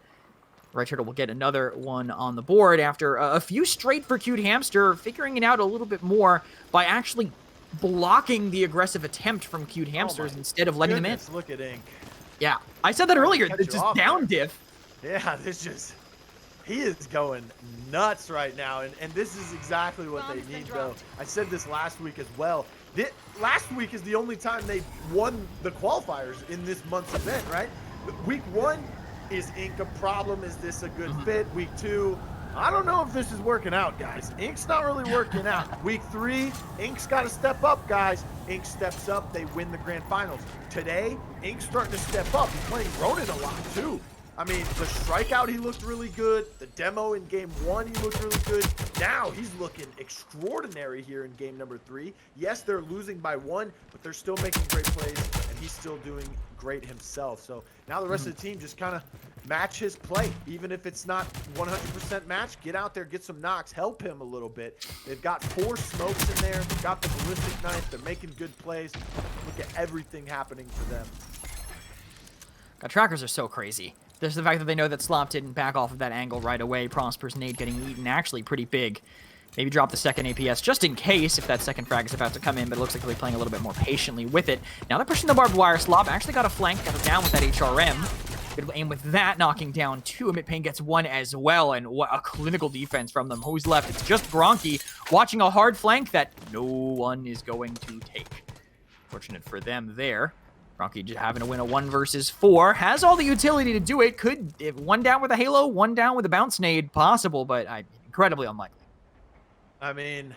Right Turtle will get another one on the board after a few straight for Cute Hamster, figuring it out a little bit more by actually blocking the aggressive attempt from Cute Hamsters instead of letting them in. Look at Ink. Yeah, I said that earlier. It's just down diff. Yeah, he is going nuts right now, and this is exactly what they need, though. I said this last week as well. Last week is the only time they won the qualifiers in this month's event, right? Week 1, is Ink a problem? Is this a good fit? Week 2, I don't know if this is working out, guys. Ink's not really working out. Week 3, Ink's got to step up, guys. Ink steps up, they win the grand finals. Today, Ink's starting to step up. He's playing Ronin a lot, too. I mean, the strikeout, he looked really good. The demo in game 1, he looked really good. Now he's looking extraordinary here in game number 3. Yes, they're losing by 1, but they're still making great plays, and he's still doing great himself. So now the rest of the team just kind of match his play. Even if it's not 100% match, get out there, get some knocks, help him a little bit. They've got 4 smokes in there. They've got the ballistic knife. They're making good plays. Look at everything happening for them. God, trackers are so crazy. There's the fact that they know that Slop didn't back off of that angle right away. Prosper's nade getting eaten actually pretty big. Maybe drop the second APS just in case if that second frag is about to come in, but it looks like they'll be playing a little bit more patiently with it. Now they're pushing the barbed wire. Slop actually got a flank, got it down with that HRM. Good aim with that, knocking down 2. Emit Pain gets 1 as well, and what a clinical defense from them. Who's left? It's just Gronky watching a hard flank that no one is going to take. Fortunate for them there. Gronky just having to win a 1 versus 4. Has all the utility to do it. Could, if 1 down with a Halo, 1 down with a bounce nade, possible, but incredibly unlikely. I mean,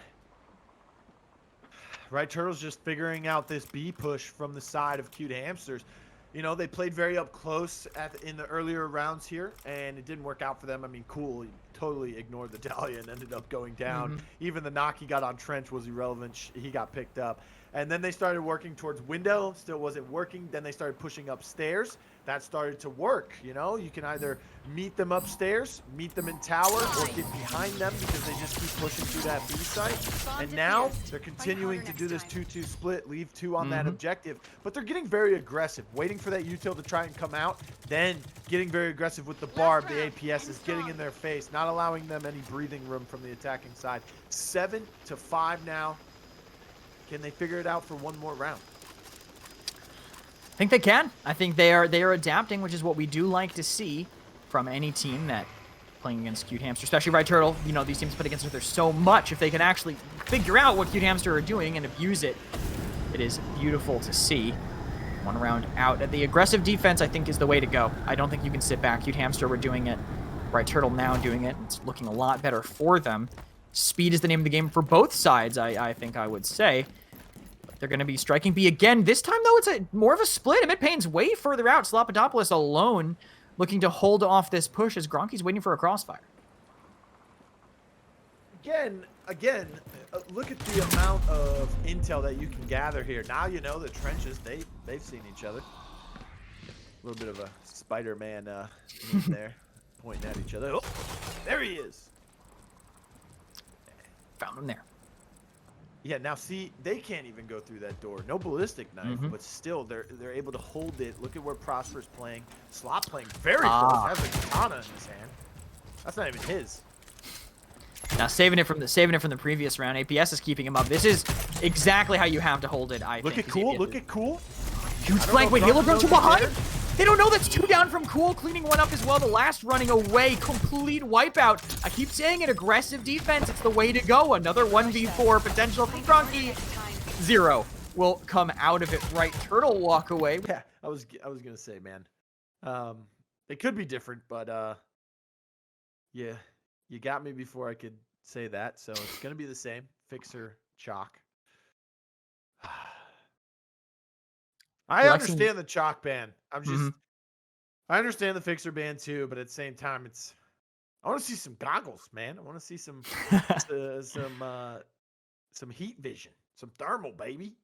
Right Turtle's just figuring out this B push from the side of Cute Hamsters. You know, they played very up close in the earlier rounds here, and it didn't work out for them. I mean, Kuhl totally ignored the Dahlia and ended up going down. Even the knock he got on Trench was irrelevant. He got picked up. And then they started working towards window. Still wasn't working. Then they started pushing upstairs. That started to work. You know, you can either meet them upstairs, meet them in tower, or get behind them because they just keep pushing through that B site. And now they're continuing to do this 2-2 split, leave 2 on that objective. But they're getting very aggressive, waiting for that util to try and come out, then getting very aggressive with the barb. The APS is getting in their face, not allowing them any breathing room from the attacking side. 7-5 now. Can they figure it out for one more round? I think they can. I think they are adapting, which is what we do like to see from any team that playing against Cute Hamster, especially Right Turtle. You know, these teams put against each other so much. If they can actually figure out what Cute Hamster are doing and abuse it, it is beautiful to see. One round out. The aggressive defense, I think, is the way to go. I don't think you can sit back. Cute Hamster were doing it. Right Turtle now doing it. It's looking a lot better for them. Speed is the name of the game for both sides, I think I would say. They're going to be striking B again. This time, though, it's more of a split. Emit Pain's way further out. Slopodopolous alone looking to hold off this push as Gronky's waiting for a crossfire. Again, look at the amount of intel that you can gather here. Now you know the trenches, they've seen each other. A little bit of a Spider-Man in there, pointing at each other. Oh, there he is. Found him there. Yeah, now see, they can't even go through that door. No ballistic knife, but still, they're able to hold it. Look at where Prosper's playing. Slop playing very close. Has a katana in his hand. That's not even his. Now saving it from the previous round. APS is keeping him up. This is exactly how you have to hold it. I think. Look at Kuhl. Look at Kuhl. Huge flank. Wait, Halo Grunts are behind. They don't know that's 2 down from Kuhl, cleaning one up as well. The last running away, complete wipeout. I keep saying it, aggressive defense. It's the way to go. Another 1v4 potential from Gronky. 0 will come out of it. Right Turtle walk away. Yeah, I was gonna say, man, it could be different, but yeah, you got me before I could say that. So it's gonna be the same. Fixer chalk. I understand the chalk ban. I'm just, I understand the fixer ban too, but at the same time, I want to see some goggles, man. I want to see some heat vision, some thermal, baby.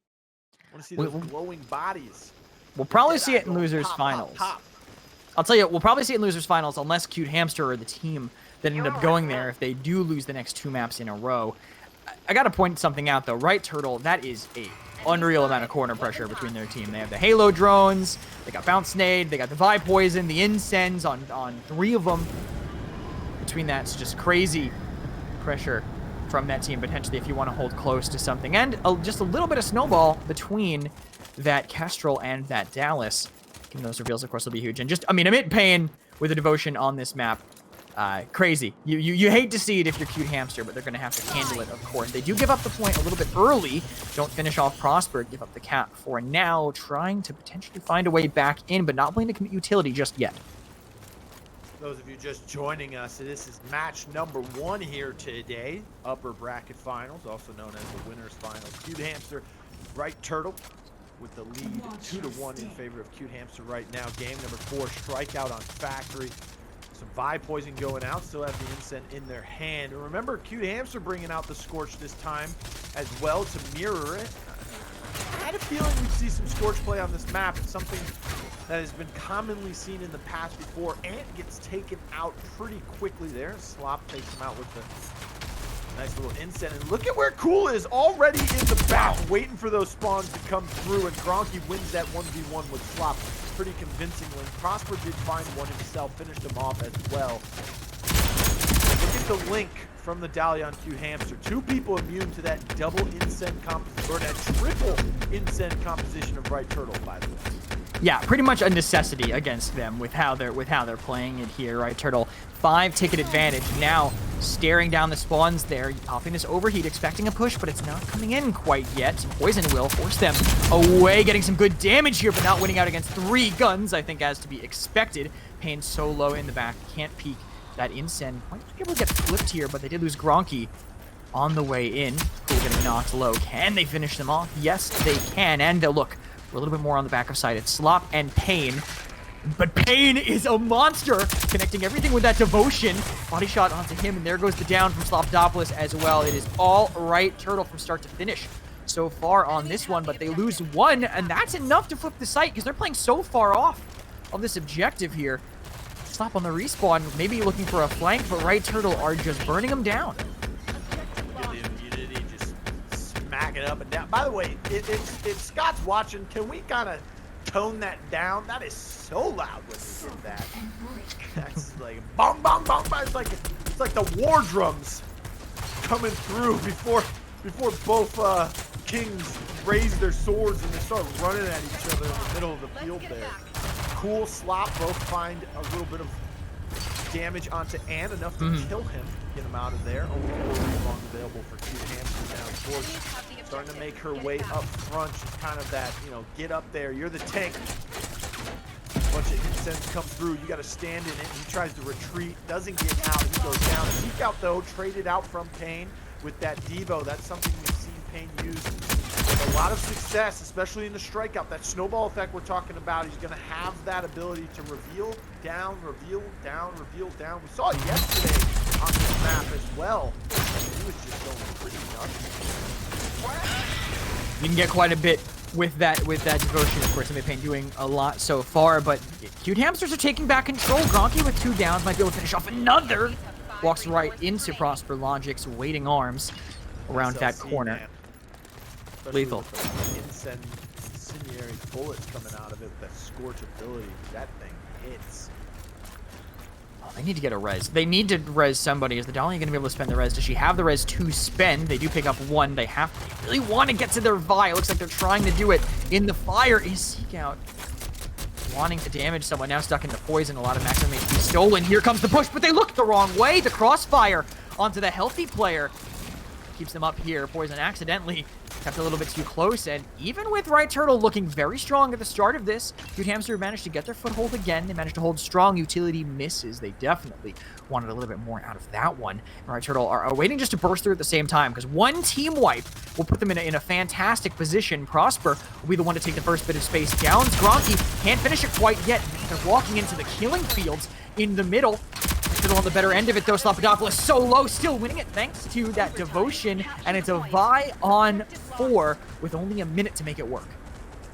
I want to see those glowing bodies. We'll probably see it in losers finals. I'll tell you, we'll probably see it in losers finals unless Cute Hamster are the team that ended up going there if they do lose the next 2 maps in a row. I got to point something out though. Right Turtle, that is a unreal amount of corner pressure between their team. They have the Halo drones, they got Bounce Nade, they got the Vi Poison, the Incense on 3 of them. Between that, it's just crazy pressure from that team potentially if you want to hold close to something. And just a little bit of snowball between that Kestrel and that Dallas. And those reveals, of course, will be huge. And just, I mean, Emit Pain with a devotion on this map. Crazy. You hate to see it if you're Cute Hamster, but they're going to have to handle it, of course. They do give up the point a little bit early. Don't finish off Prosper. Give up the cap for now. Trying to potentially find a way back in, but not willing to commit utility just yet. Those of you just joining us, this is match number 1 here today. Upper bracket finals, also known as the winners finals. Cute Hamster, Right Turtle with the lead 2-1 in favor of Cute Hamster right now. Game number 4, strikeout on Factory. Some Vi Poison going out, still have the Incense in their hand. And remember, Cute Hamster bringing out the Scorch this time as well to mirror it. I had a feeling we'd see some Scorch play on this map. It's something that has been commonly seen in the past before. Ant gets taken out pretty quickly there. Slop takes him out with the nice little Incense. And look at where Kuhl is, already in the back, waiting for those spawns to come through. And Gronky wins that 1v1 with Slop pretty convincingly. Prosper did find one himself, finished him off as well. Look at the link from the Dahlia on Cute Hamster. 2 people immune to that double Incense composition, or that triple Incense composition of Right Turtle, by the way. Yeah, pretty much a necessity against them with how they're playing it here. Right Turtle, 5 ticket advantage. Now staring down the spawns there, popping this overheat, expecting a push, but it's not coming in quite yet. Poison will force them away, getting some good damage here, but not winning out against 3 guns, I think, as to be expected. Pain so low in the back, can't peek that Incense. Might be able to get flipped here, but they did lose Gronky. on the way in. Kuhl getting knocked low. Can they finish them off? Yes, they can. And they'll look, we're a little bit more on the back of side. It's Slop and Pain. But Pain is a monster, connecting everything with that devotion. Body shot onto him, and there goes the down from Slopodopolous as well. It is all right Turtle from start to finish so far on this one, but they lose one, and that's enough to flip the site because they're playing so far off of this objective here. Slop on the respawn, maybe looking for a flank, but right Turtle are just burning them down. Get the immunity, just smack it up and down. By the way, if Scott's watching, can we kind of tone that down? That is so loud when you hit that. That's like bong bong bong bong. It's like the war drums coming through before both kings raise their swords and they start running at each other in the middle of the field there. Kuhl, Slop both find a little bit of damage onto Ann, enough to kill him, get him out of there. Only 4 respawn available for two Hamsters now. Of course, starting to make her way up front. She's kind of that, you know, get up there. You're the tank. A bunch of incense come through. You got to stand in it. He tries to retreat, doesn't get out. He goes down. Seekout though, traded out from Pain with that Devo. That's something we've seen Pain use with a lot of success, especially in the strikeout. That snowball effect we're talking about, he's going to have that ability to reveal down, reveal down, reveal down. We saw it yesterday on this map as well. He was just going pretty nuts. You can get quite a bit with that devotion. Of course, Emit Pain doing a lot so far, but cute Hamsters are taking back control. Gronky with 2 downs might be able to finish off another. Walks right into Prosperlogic's waiting arms around that corner. Lethal. Incendiary bullets coming out of it, that scorch ability. That thing hits. Oh, they need to get a res. They need to res somebody. Is the Delena going to be able to spend the res? Does she have the res to spend? They do pick up 1. They really want to get to their Vi. It looks like they're trying to do it. In the fire is Seekout. Wanting to damage someone, now stuck in the poison. A lot of maximum HP stolen. Here comes the push, but they look the wrong way. The crossfire onto the healthy player keeps them up here. Poison accidentally kept a little bit too close, and even with right Turtle looking very strong at the start of this, Cute Hamster managed to get their foothold again. They managed to hold strong. Utility misses. They definitely wanted a little bit more out of that one. And right Turtle are waiting just to burst through at the same time, because one team wipe will put them in a fantastic position. Prosper will be the one to take the first bit of space. Downs Gronky, can't finish it quite yet. They're walking into the killing fields in the middle. Turtle on the better end of it though. Slopodopolous so low, still winning it thanks to that devotion, and it's a Vi on 4 with only a minute to make it work.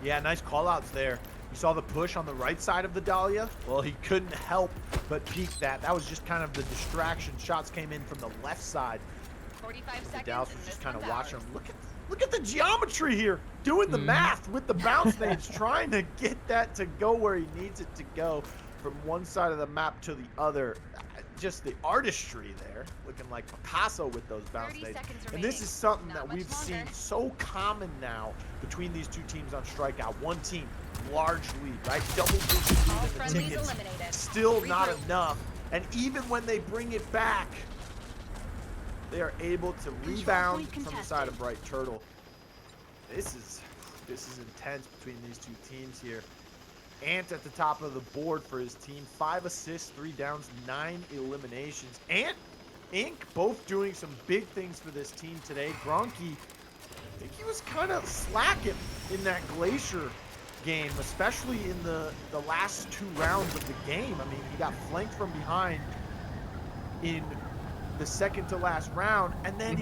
Yeah, nice call-outs there. You saw the push on the right side of the Dahlia. Well, he couldn't help but peek that. That was just kind of the distraction. Shots came in from the left side. 45 seconds. Dallas was just kind of watching him. Look at the geometry here. Doing the math with the bounce nades, trying to get that to go where he needs it to go from one side of the map to the other. Just the artistry there, looking like Picasso with those bounce nades. And this is something that we've seen so common now between these two teams on strikeout. One team, large lead, right? Double-digit lead in the tickets. Still not enough. And even when they bring it back, they are able to rebound from the side of Bright Turtle. This is intense between these two teams here. Ant at the top of the board for his team. 5 assists, 3 downs, 9 eliminations. Ant, Inc. both doing some big things for this team today. Gronky, I think he was kind of slacking in that Glacier game, especially in the last 2 rounds of the game. I mean, he got flanked from behind in the second to last round, and then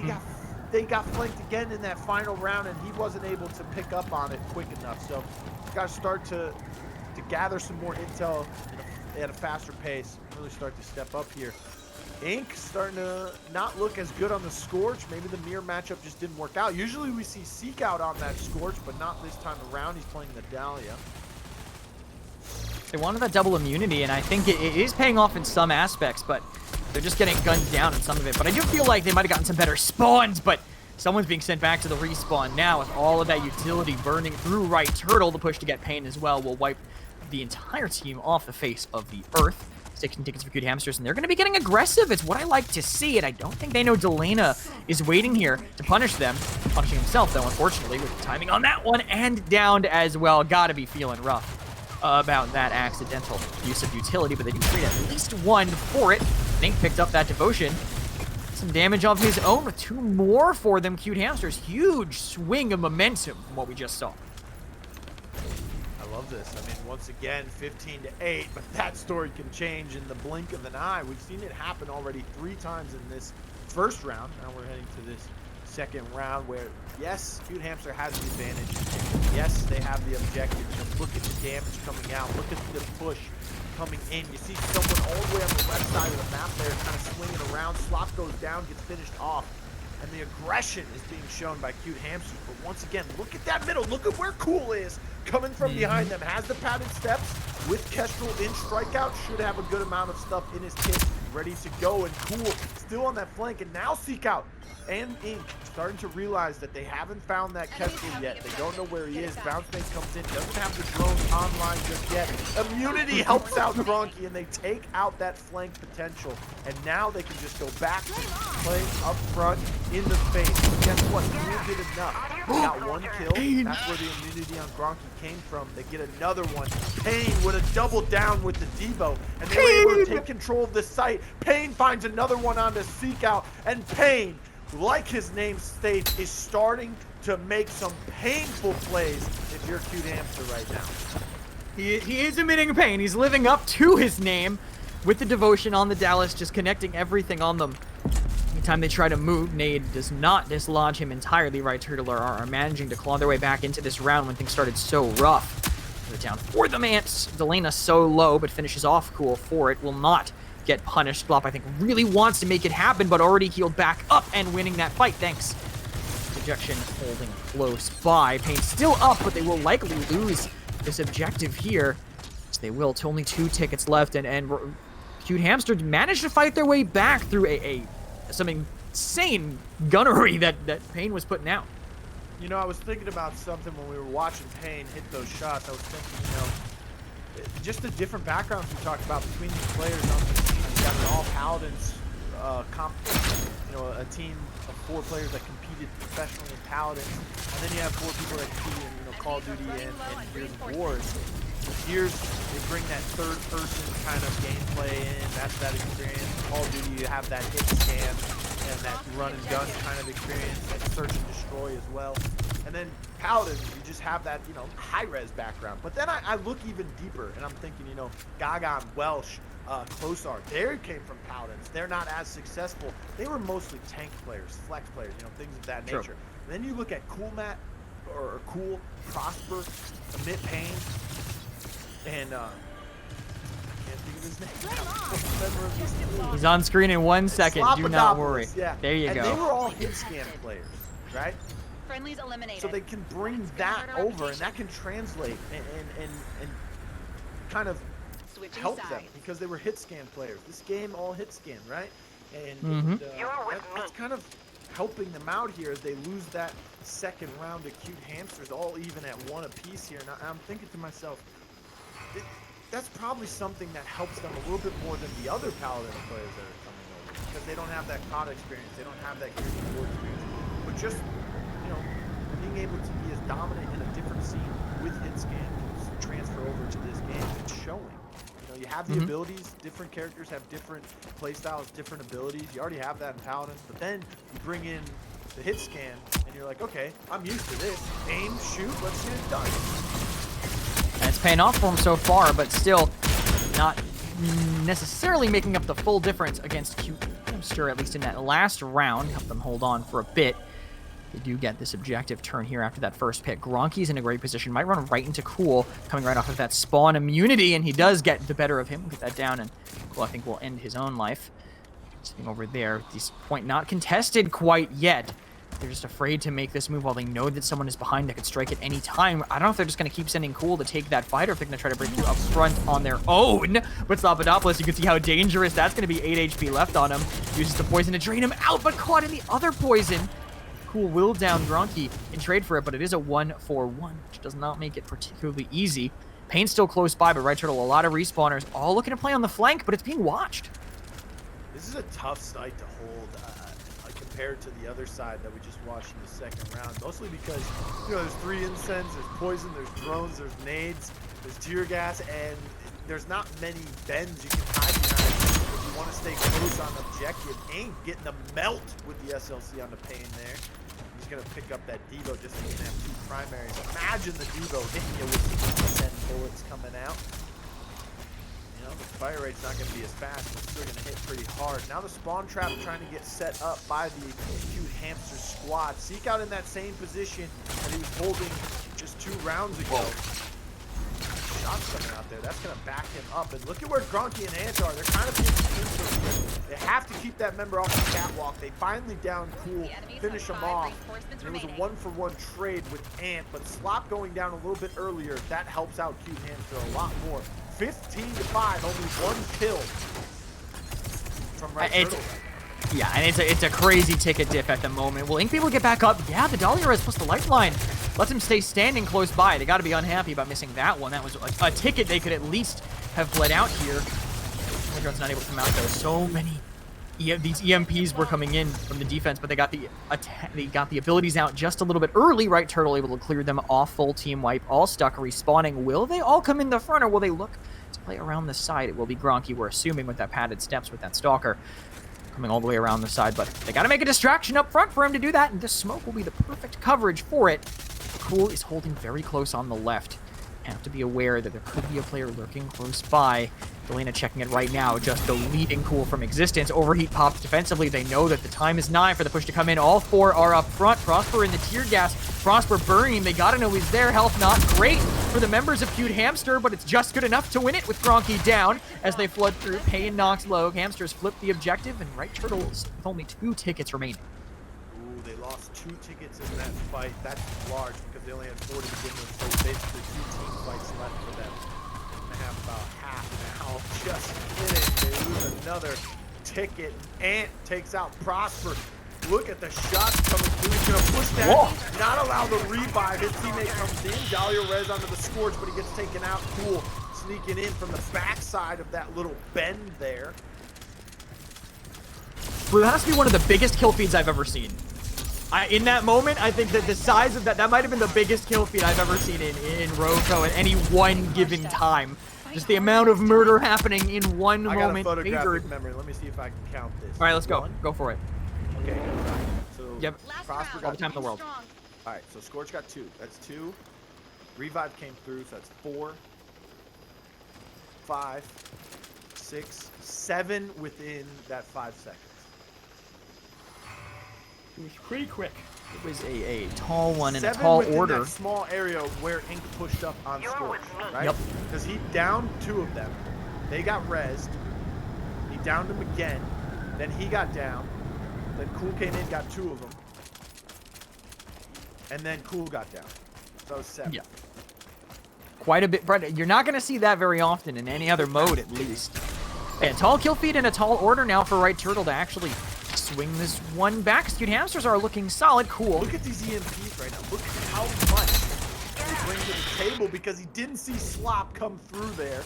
they got flanked again in that final round, and he wasn't able to pick up on it quick enough. So he's got to start to gather some more intel at a faster pace, really start to step up here. Inc. starting to not look as good on the Scorch. Maybe the mirror matchup just didn't work out. Usually we see Seekout on that Scorch, but not this time around. He's playing the Dahlia. They wanted that double immunity, and I think it is paying off in some aspects, but they're just getting gunned down in some of it. But I do feel like they might have gotten some better spawns, but someone's being sent back to the respawn now with all of that utility burning through right Turtle. The push to get Pain as well will wipe the entire team off the face of the earth. 16 tickets for Cute Hamsters, and they're going to be getting aggressive. It's what I like to see, and I don't think they know Delena is waiting here to punish them. Punishing himself, though, unfortunately, with the timing on that one, and downed as well. Gotta be feeling rough about that accidental use of utility, but they do trade at least 1 for it. Nink picked up that devotion. some damage of his own with 2 more for them. Cute Hamsters, huge swing of momentum from what we just saw. I love this. I mean, once again, 15-8, but that story can change in the blink of an eye. We've seen it happen already 3 times in this first round. Now we're heading to this second round where, yes, Cute Hamster has the advantage. Yes, they have the objective. But look at the damage coming out. Look at the push coming in. You see someone all the way on the left side of the map there kind of swinging around. Slop goes down, gets finished off. And the aggression is being shown by Cute Hamsters. But once again, look at that middle. Look at where Kuhl is coming from behind them. Has the padded steps with Kestrel in strikeout. Should have a good amount of stuff in his kit ready to go. And Kuhl still on that flank. And now Seekout and Ink starting to realize that they haven't found that Kestrel yet. They don't know where he is. Bounce Face comes in. Doesn't have the drones online just yet. Immunity helps out Gronky, and they take out that flank potential. And now they can just go back to playing up front in the face. But guess what? Kuhl did enough. They got 1 kill. That's where the immunity on Gronky came from. They get another one. Pain would have doubled down with the Devo, and they were able to take control of the site. Pain finds another one onto Seekout, and Pain, like his name states, is starting to make some painful plays if you're Cute Hamster right now. He is emitting pain. He's living up to his name with the devotion on the Dallas, just connecting everything on them. Anytime they try to move, Nade does not dislodge him entirely. Right Turtle are managing to claw their way back into this round when things started so rough. They're down for the Ants. Delena so low, but finishes off Kuhl for it. Will not get punished. Slop, I think, really wants to make it happen, but already healed back up and winning that fight. Thanks. Projection holding close by. Pain still up, but they will likely lose this objective here. So they will to only 2 tickets left, and Cute Hamster managed to fight their way back through some insane gunnery that Pain was putting out. You know, I was thinking about something when we were watching Pain hit those shots. I was thinking, you know, just the different backgrounds we talked about between these players on the team. You got an all Paladins, a team of 4 players that competed professionally in Paladins, and then you have 4 people that competed in, Call of Duty and Gears of War. Gears, they bring that third-person kind of gameplay in. That's that experience. Call of Duty, you have that hit scan and that run and gun kind of experience, that search and destroy as well. And then Paladins, you just have that, high-res background. But then I look even deeper, and I'm thinking, Gaga and Welsh, Closar, they came from Paladins. They're not as successful. They were mostly tank players, flex players, things of that nature. And then you look at Kuhl, Kuhl, Prosper, Emit Pain, and I can't think of his name. He's on screen in 1 second. Do not worry. Yeah. There you go. And they were all hit scan players, right? Friendlies eliminated. So they can bring that over, and that can translate and kind of help them because they were hit scan players. This game all hit scan, right? And that's kind of helping them out here as they lose that second round of Cute Hamsters, all even at 1 apiece here. And I'm thinking to myself, that's probably something that helps them a little bit more than the other Paladin players that are coming over, because they don't have that COD experience, they don't have that Gears of War experience. But just, being able to be as dominant in a different scene with hit scan can transfer over to this game. It's showing. You have the abilities. Different characters have different play styles, different abilities. You already have that in Paladins, but then you bring in the hit scan, and you're like, okay, I'm used to this. Aim, shoot, let's get it done. And it's paying off for him so far, but still not necessarily making up the full difference against Cute Hamster, at least in that last round. Help them hold on for a bit. They do get this objective turn here after that first pick. Gronky's in a great position. Might run right into Kuhl, coming right off of that spawn immunity, and he does get the better of him. Get that down, and Kuhl, I think, will end his own life. Sitting over there. At this point, not contested quite yet. They're just afraid to make this move while they know that someone is behind that could strike at any time. I don't know if they're just going to keep sending Kuhl to take that fight, or if they're going to try to break through up front on their own. But Slopodopolous, you can see how dangerous that's going to be. 8 HP left on him. Uses the poison to drain him out, but caught in the other poison. Kuhl will down Gronky in trade for it, but it is a 1-for-1, which does not make it particularly easy. Pain's still close by, but Right Turtle, a lot of respawners, all looking to play on the flank, but it's being watched. This is a tough site to hold compared to the other side that we just watched in the second round, mostly because, there's 3 incense, there's poison, there's drones, there's nades, there's tear gas, and there's not many bends you can hide behind. If you want to stay close on objective. Ain't getting the melt with the SLC on the Pain there. He's going to pick up that Devo just so he can have 2 primaries. Imagine the Devo hitting you with 10 bullets coming out. You know, the fire rate's not going to be as fast, but it's still going to hit pretty hard. Now the spawn trap trying to get set up by the cute Hamster squad. Seekout in that same position that he was holding just 2 rounds ago. Shots coming out there. That's going to back him up. And look at where Gronky and Ant are. They're kind of being here. They have to keep that member off the catwalk. They finally down Kuhl, finish him off. It was a 1-for-1 trade with Ant, but Slop going down a little bit earlier, that helps out Cute Hamster a lot more. 15-5, only 1 kill from Right Turtle. Yeah, and it's a crazy ticket diff at the moment. Will Ink be able to get back up? Yeah, the Dahlia Res plus the lifeline lets him stay standing close by. They got to be unhappy about missing that one. That was a ticket they could at least have bled out here. Hydron's not able to come out though. So many these EMPs were coming in from the defense, but they got the abilities out just a little bit early. Right Turtle able to clear them off. Full team wipe. All stuck respawning. Will they all come in the front, or will they look to play around the side? It will be Gronky, we're assuming, with that padded steps with that Stalker coming all the way around the side, but they got to make a distraction up front for him to do that, and this smoke will be the perfect coverage for it. Kuhl is holding very close on the left. Have to be aware that there could be a player lurking close by. Delena checking it right now, just deleting Kuhl from existence. Overheat pops defensively. They know that the time is nigh for the push to come in. All 4 are up front. Prosper in the tear gas. Prosper burning. They gotta know he's there. Health not great for the members of Cute Hamster, but it's just good enough to win it with Gronky down as they flood through. Pain knocks low. Hamsters flip the objective, and Right Turtles with only 2 tickets remaining. Ooh, they lost 2 tickets in that fight. That's large because they only had 4 to begin with, so basically 2 team fights left for them. They have about half now. Just kidding. They lose another ticket. Ant takes out Prosper. Look at the shots coming through. He's going to push that. Whoa. Not allow the revive. His teammate comes in. Dahlia Res onto the Scorch, but he gets taken out. Kuhl sneaking in from the backside of that little bend there. Well, that has to be one of the biggest kill feeds I've ever seen. In that moment, I think that the size of that might have been the biggest kill feed I've ever seen in Roco at any one given time. Just the amount of murder happening in one moment. I got a photographic memory. Let me see if I can count this. All right, let's go. Go for it. Okay. So yep. Prosper got all the time in the world. All right, so Scorch got 2. That's 2. Revive came through, so that's 4, 5, 6, 7 within that 5 seconds. It was pretty quick. It was a tall one in a 7 tall within order. That small area where Ink pushed up on Scorch, right? Yep. Because he downed 2 of them. They got rezzed. He downed them again. Then he got down. Then Kuhl came in, got 2 of them. And then Kuhl got down. So that was 7. Yeah. Quite a bit, but you're not going to see that very often in any other mode, at least. And tall kill feed in a tall order now for Right Turtle to actually swing this one back. Cute Hamsters are looking solid. Cool. Look at these EMPs right now. Look at how much he brings to the table because he didn't see Slop come through there.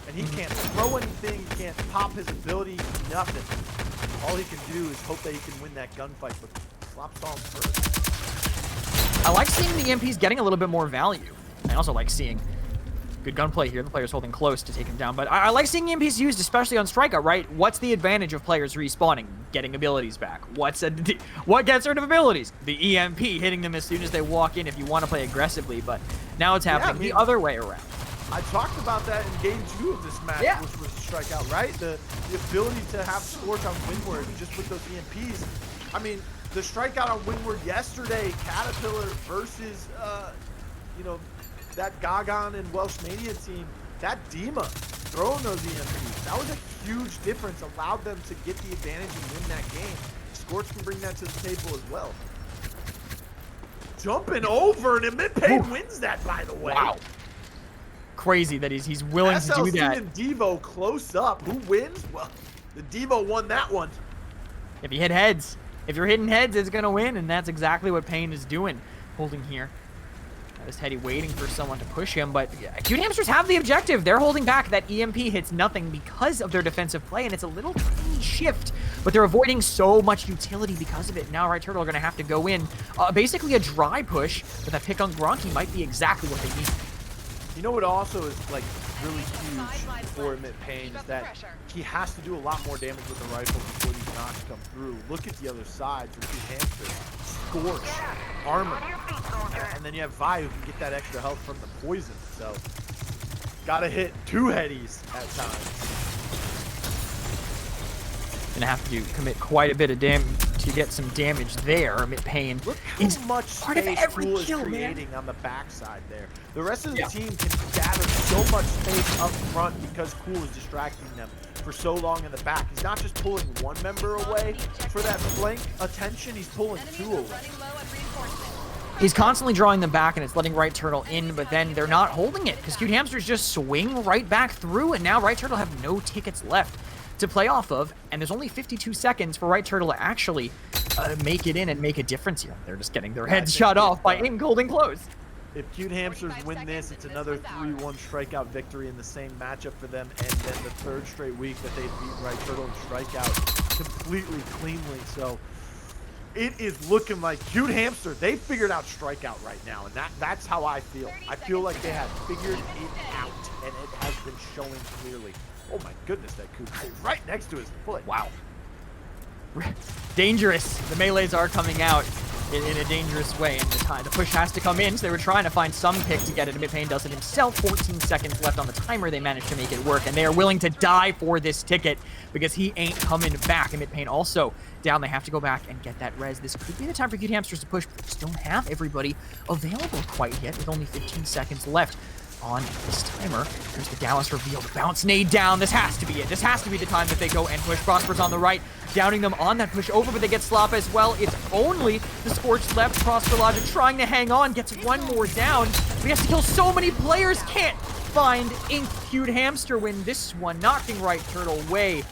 And he can't throw anything. He can't pop his ability. Nothing. All he can do is hope that he can win that gunfight, but Slop saw him first. I like seeing the EMPs getting a little bit more value. I also like seeing good gunplay here. The player's holding close to take him down, but I like seeing EMPs used, especially on Strikeout, right? What's the advantage of players respawning? Getting abilities back. What gets rid of abilities? The EMP hitting them as soon as they walk in if you want to play aggressively, but now it's happening the other way around. I talked about that in game 2 of this match, which was Strikeout, right? The ability to have Scorch on Windward just with those EMPs. I mean, the Strikeout on Windward yesterday, Caterpillar versus, you know, that Gagan and Welsh Mania team, that Dima throwing those EMPs, that was a huge difference, allowed them to get the advantage and win that game. Scorch can bring that to the table as well. Jumping over, and Emit Pain wins that, by the way. Wow. Crazy that he's willing to do that. SLC and Devo close up. Who wins? Well, the Devo won that one. If you hit heads, if you're hitting heads, it's going to win, and that's exactly what Pain is doing, holding here. Just Teddy waiting for someone to push him, but Cute Hamsters have the objective. They're holding back. That EMP hits nothing because of their defensive play, and it's a little tiny shift, but they're avoiding so much utility because of it. Now Right Turtle are going to have to go in. Basically a dry push, but that pick on Gronky might be exactly what they need. You know what also is like really huge for Emit Pain is that he has to do a lot more damage with the rifle before these knocks come through. Look at the other side for two Hamsters. Scorch, armor, and then you have Vi who can get that extra health from the poison. So gotta hit 2 headies at times. Gonna have to commit quite a bit of damage to get some damage there. Emit Pain Look how much part of space every Kuhl is kill, creating on the backside there. The rest of the team can gather so much space up front because Kuhl is distracting them for so long in the back. He's not just pulling one member away for that flank attention, he's pulling 2 away. He's constantly drawing them back, and it's letting Right Turtle in, but then they're not holding it because Cute Hamsters just swing right back through, and now Right Turtle have no tickets left to play off of, and there's only 52 seconds for Right Turtle to actually make it in and make a difference here. They're just getting their heads shot off by Golden Close. If Cute Hamsters win this, it's another 3-1 strikeout victory in the same matchup for them, and then the 3rd straight week that they've beaten Right Turtle in strikeout completely cleanly. So it is looking like Cute Hamster, they figured out strikeout right now, and that's how I feel. I feel like they have figured it out, and it has been showing clearly. Oh my goodness, that Kuhl right next to his foot. Wow. Dangerous. The melees are coming out in a dangerous way, and the push has to come in, so they were trying to find some pick to get it. Emit Pain does it himself. 14 seconds left on the timer. They managed to make it work, and they are willing to die for this ticket because he ain't coming back. Emit Pain also down. They have to go back and get that res. This could be the time for Cute Hamsters to push, but they just don't have everybody available quite yet with only 15 seconds left on this timer. Here's the Dallas reveal. The bounce nade down. This has to be it. This has to be the time that they go and push. Prosper's on the right, downing them on that push over, but they get Slop as well. It's only the Scorch left. Prosperlogic trying to hang on, gets one more down. But he has to kill so many players. Can't find Ink. Cute Hamster win this one, knocking Right Turtle way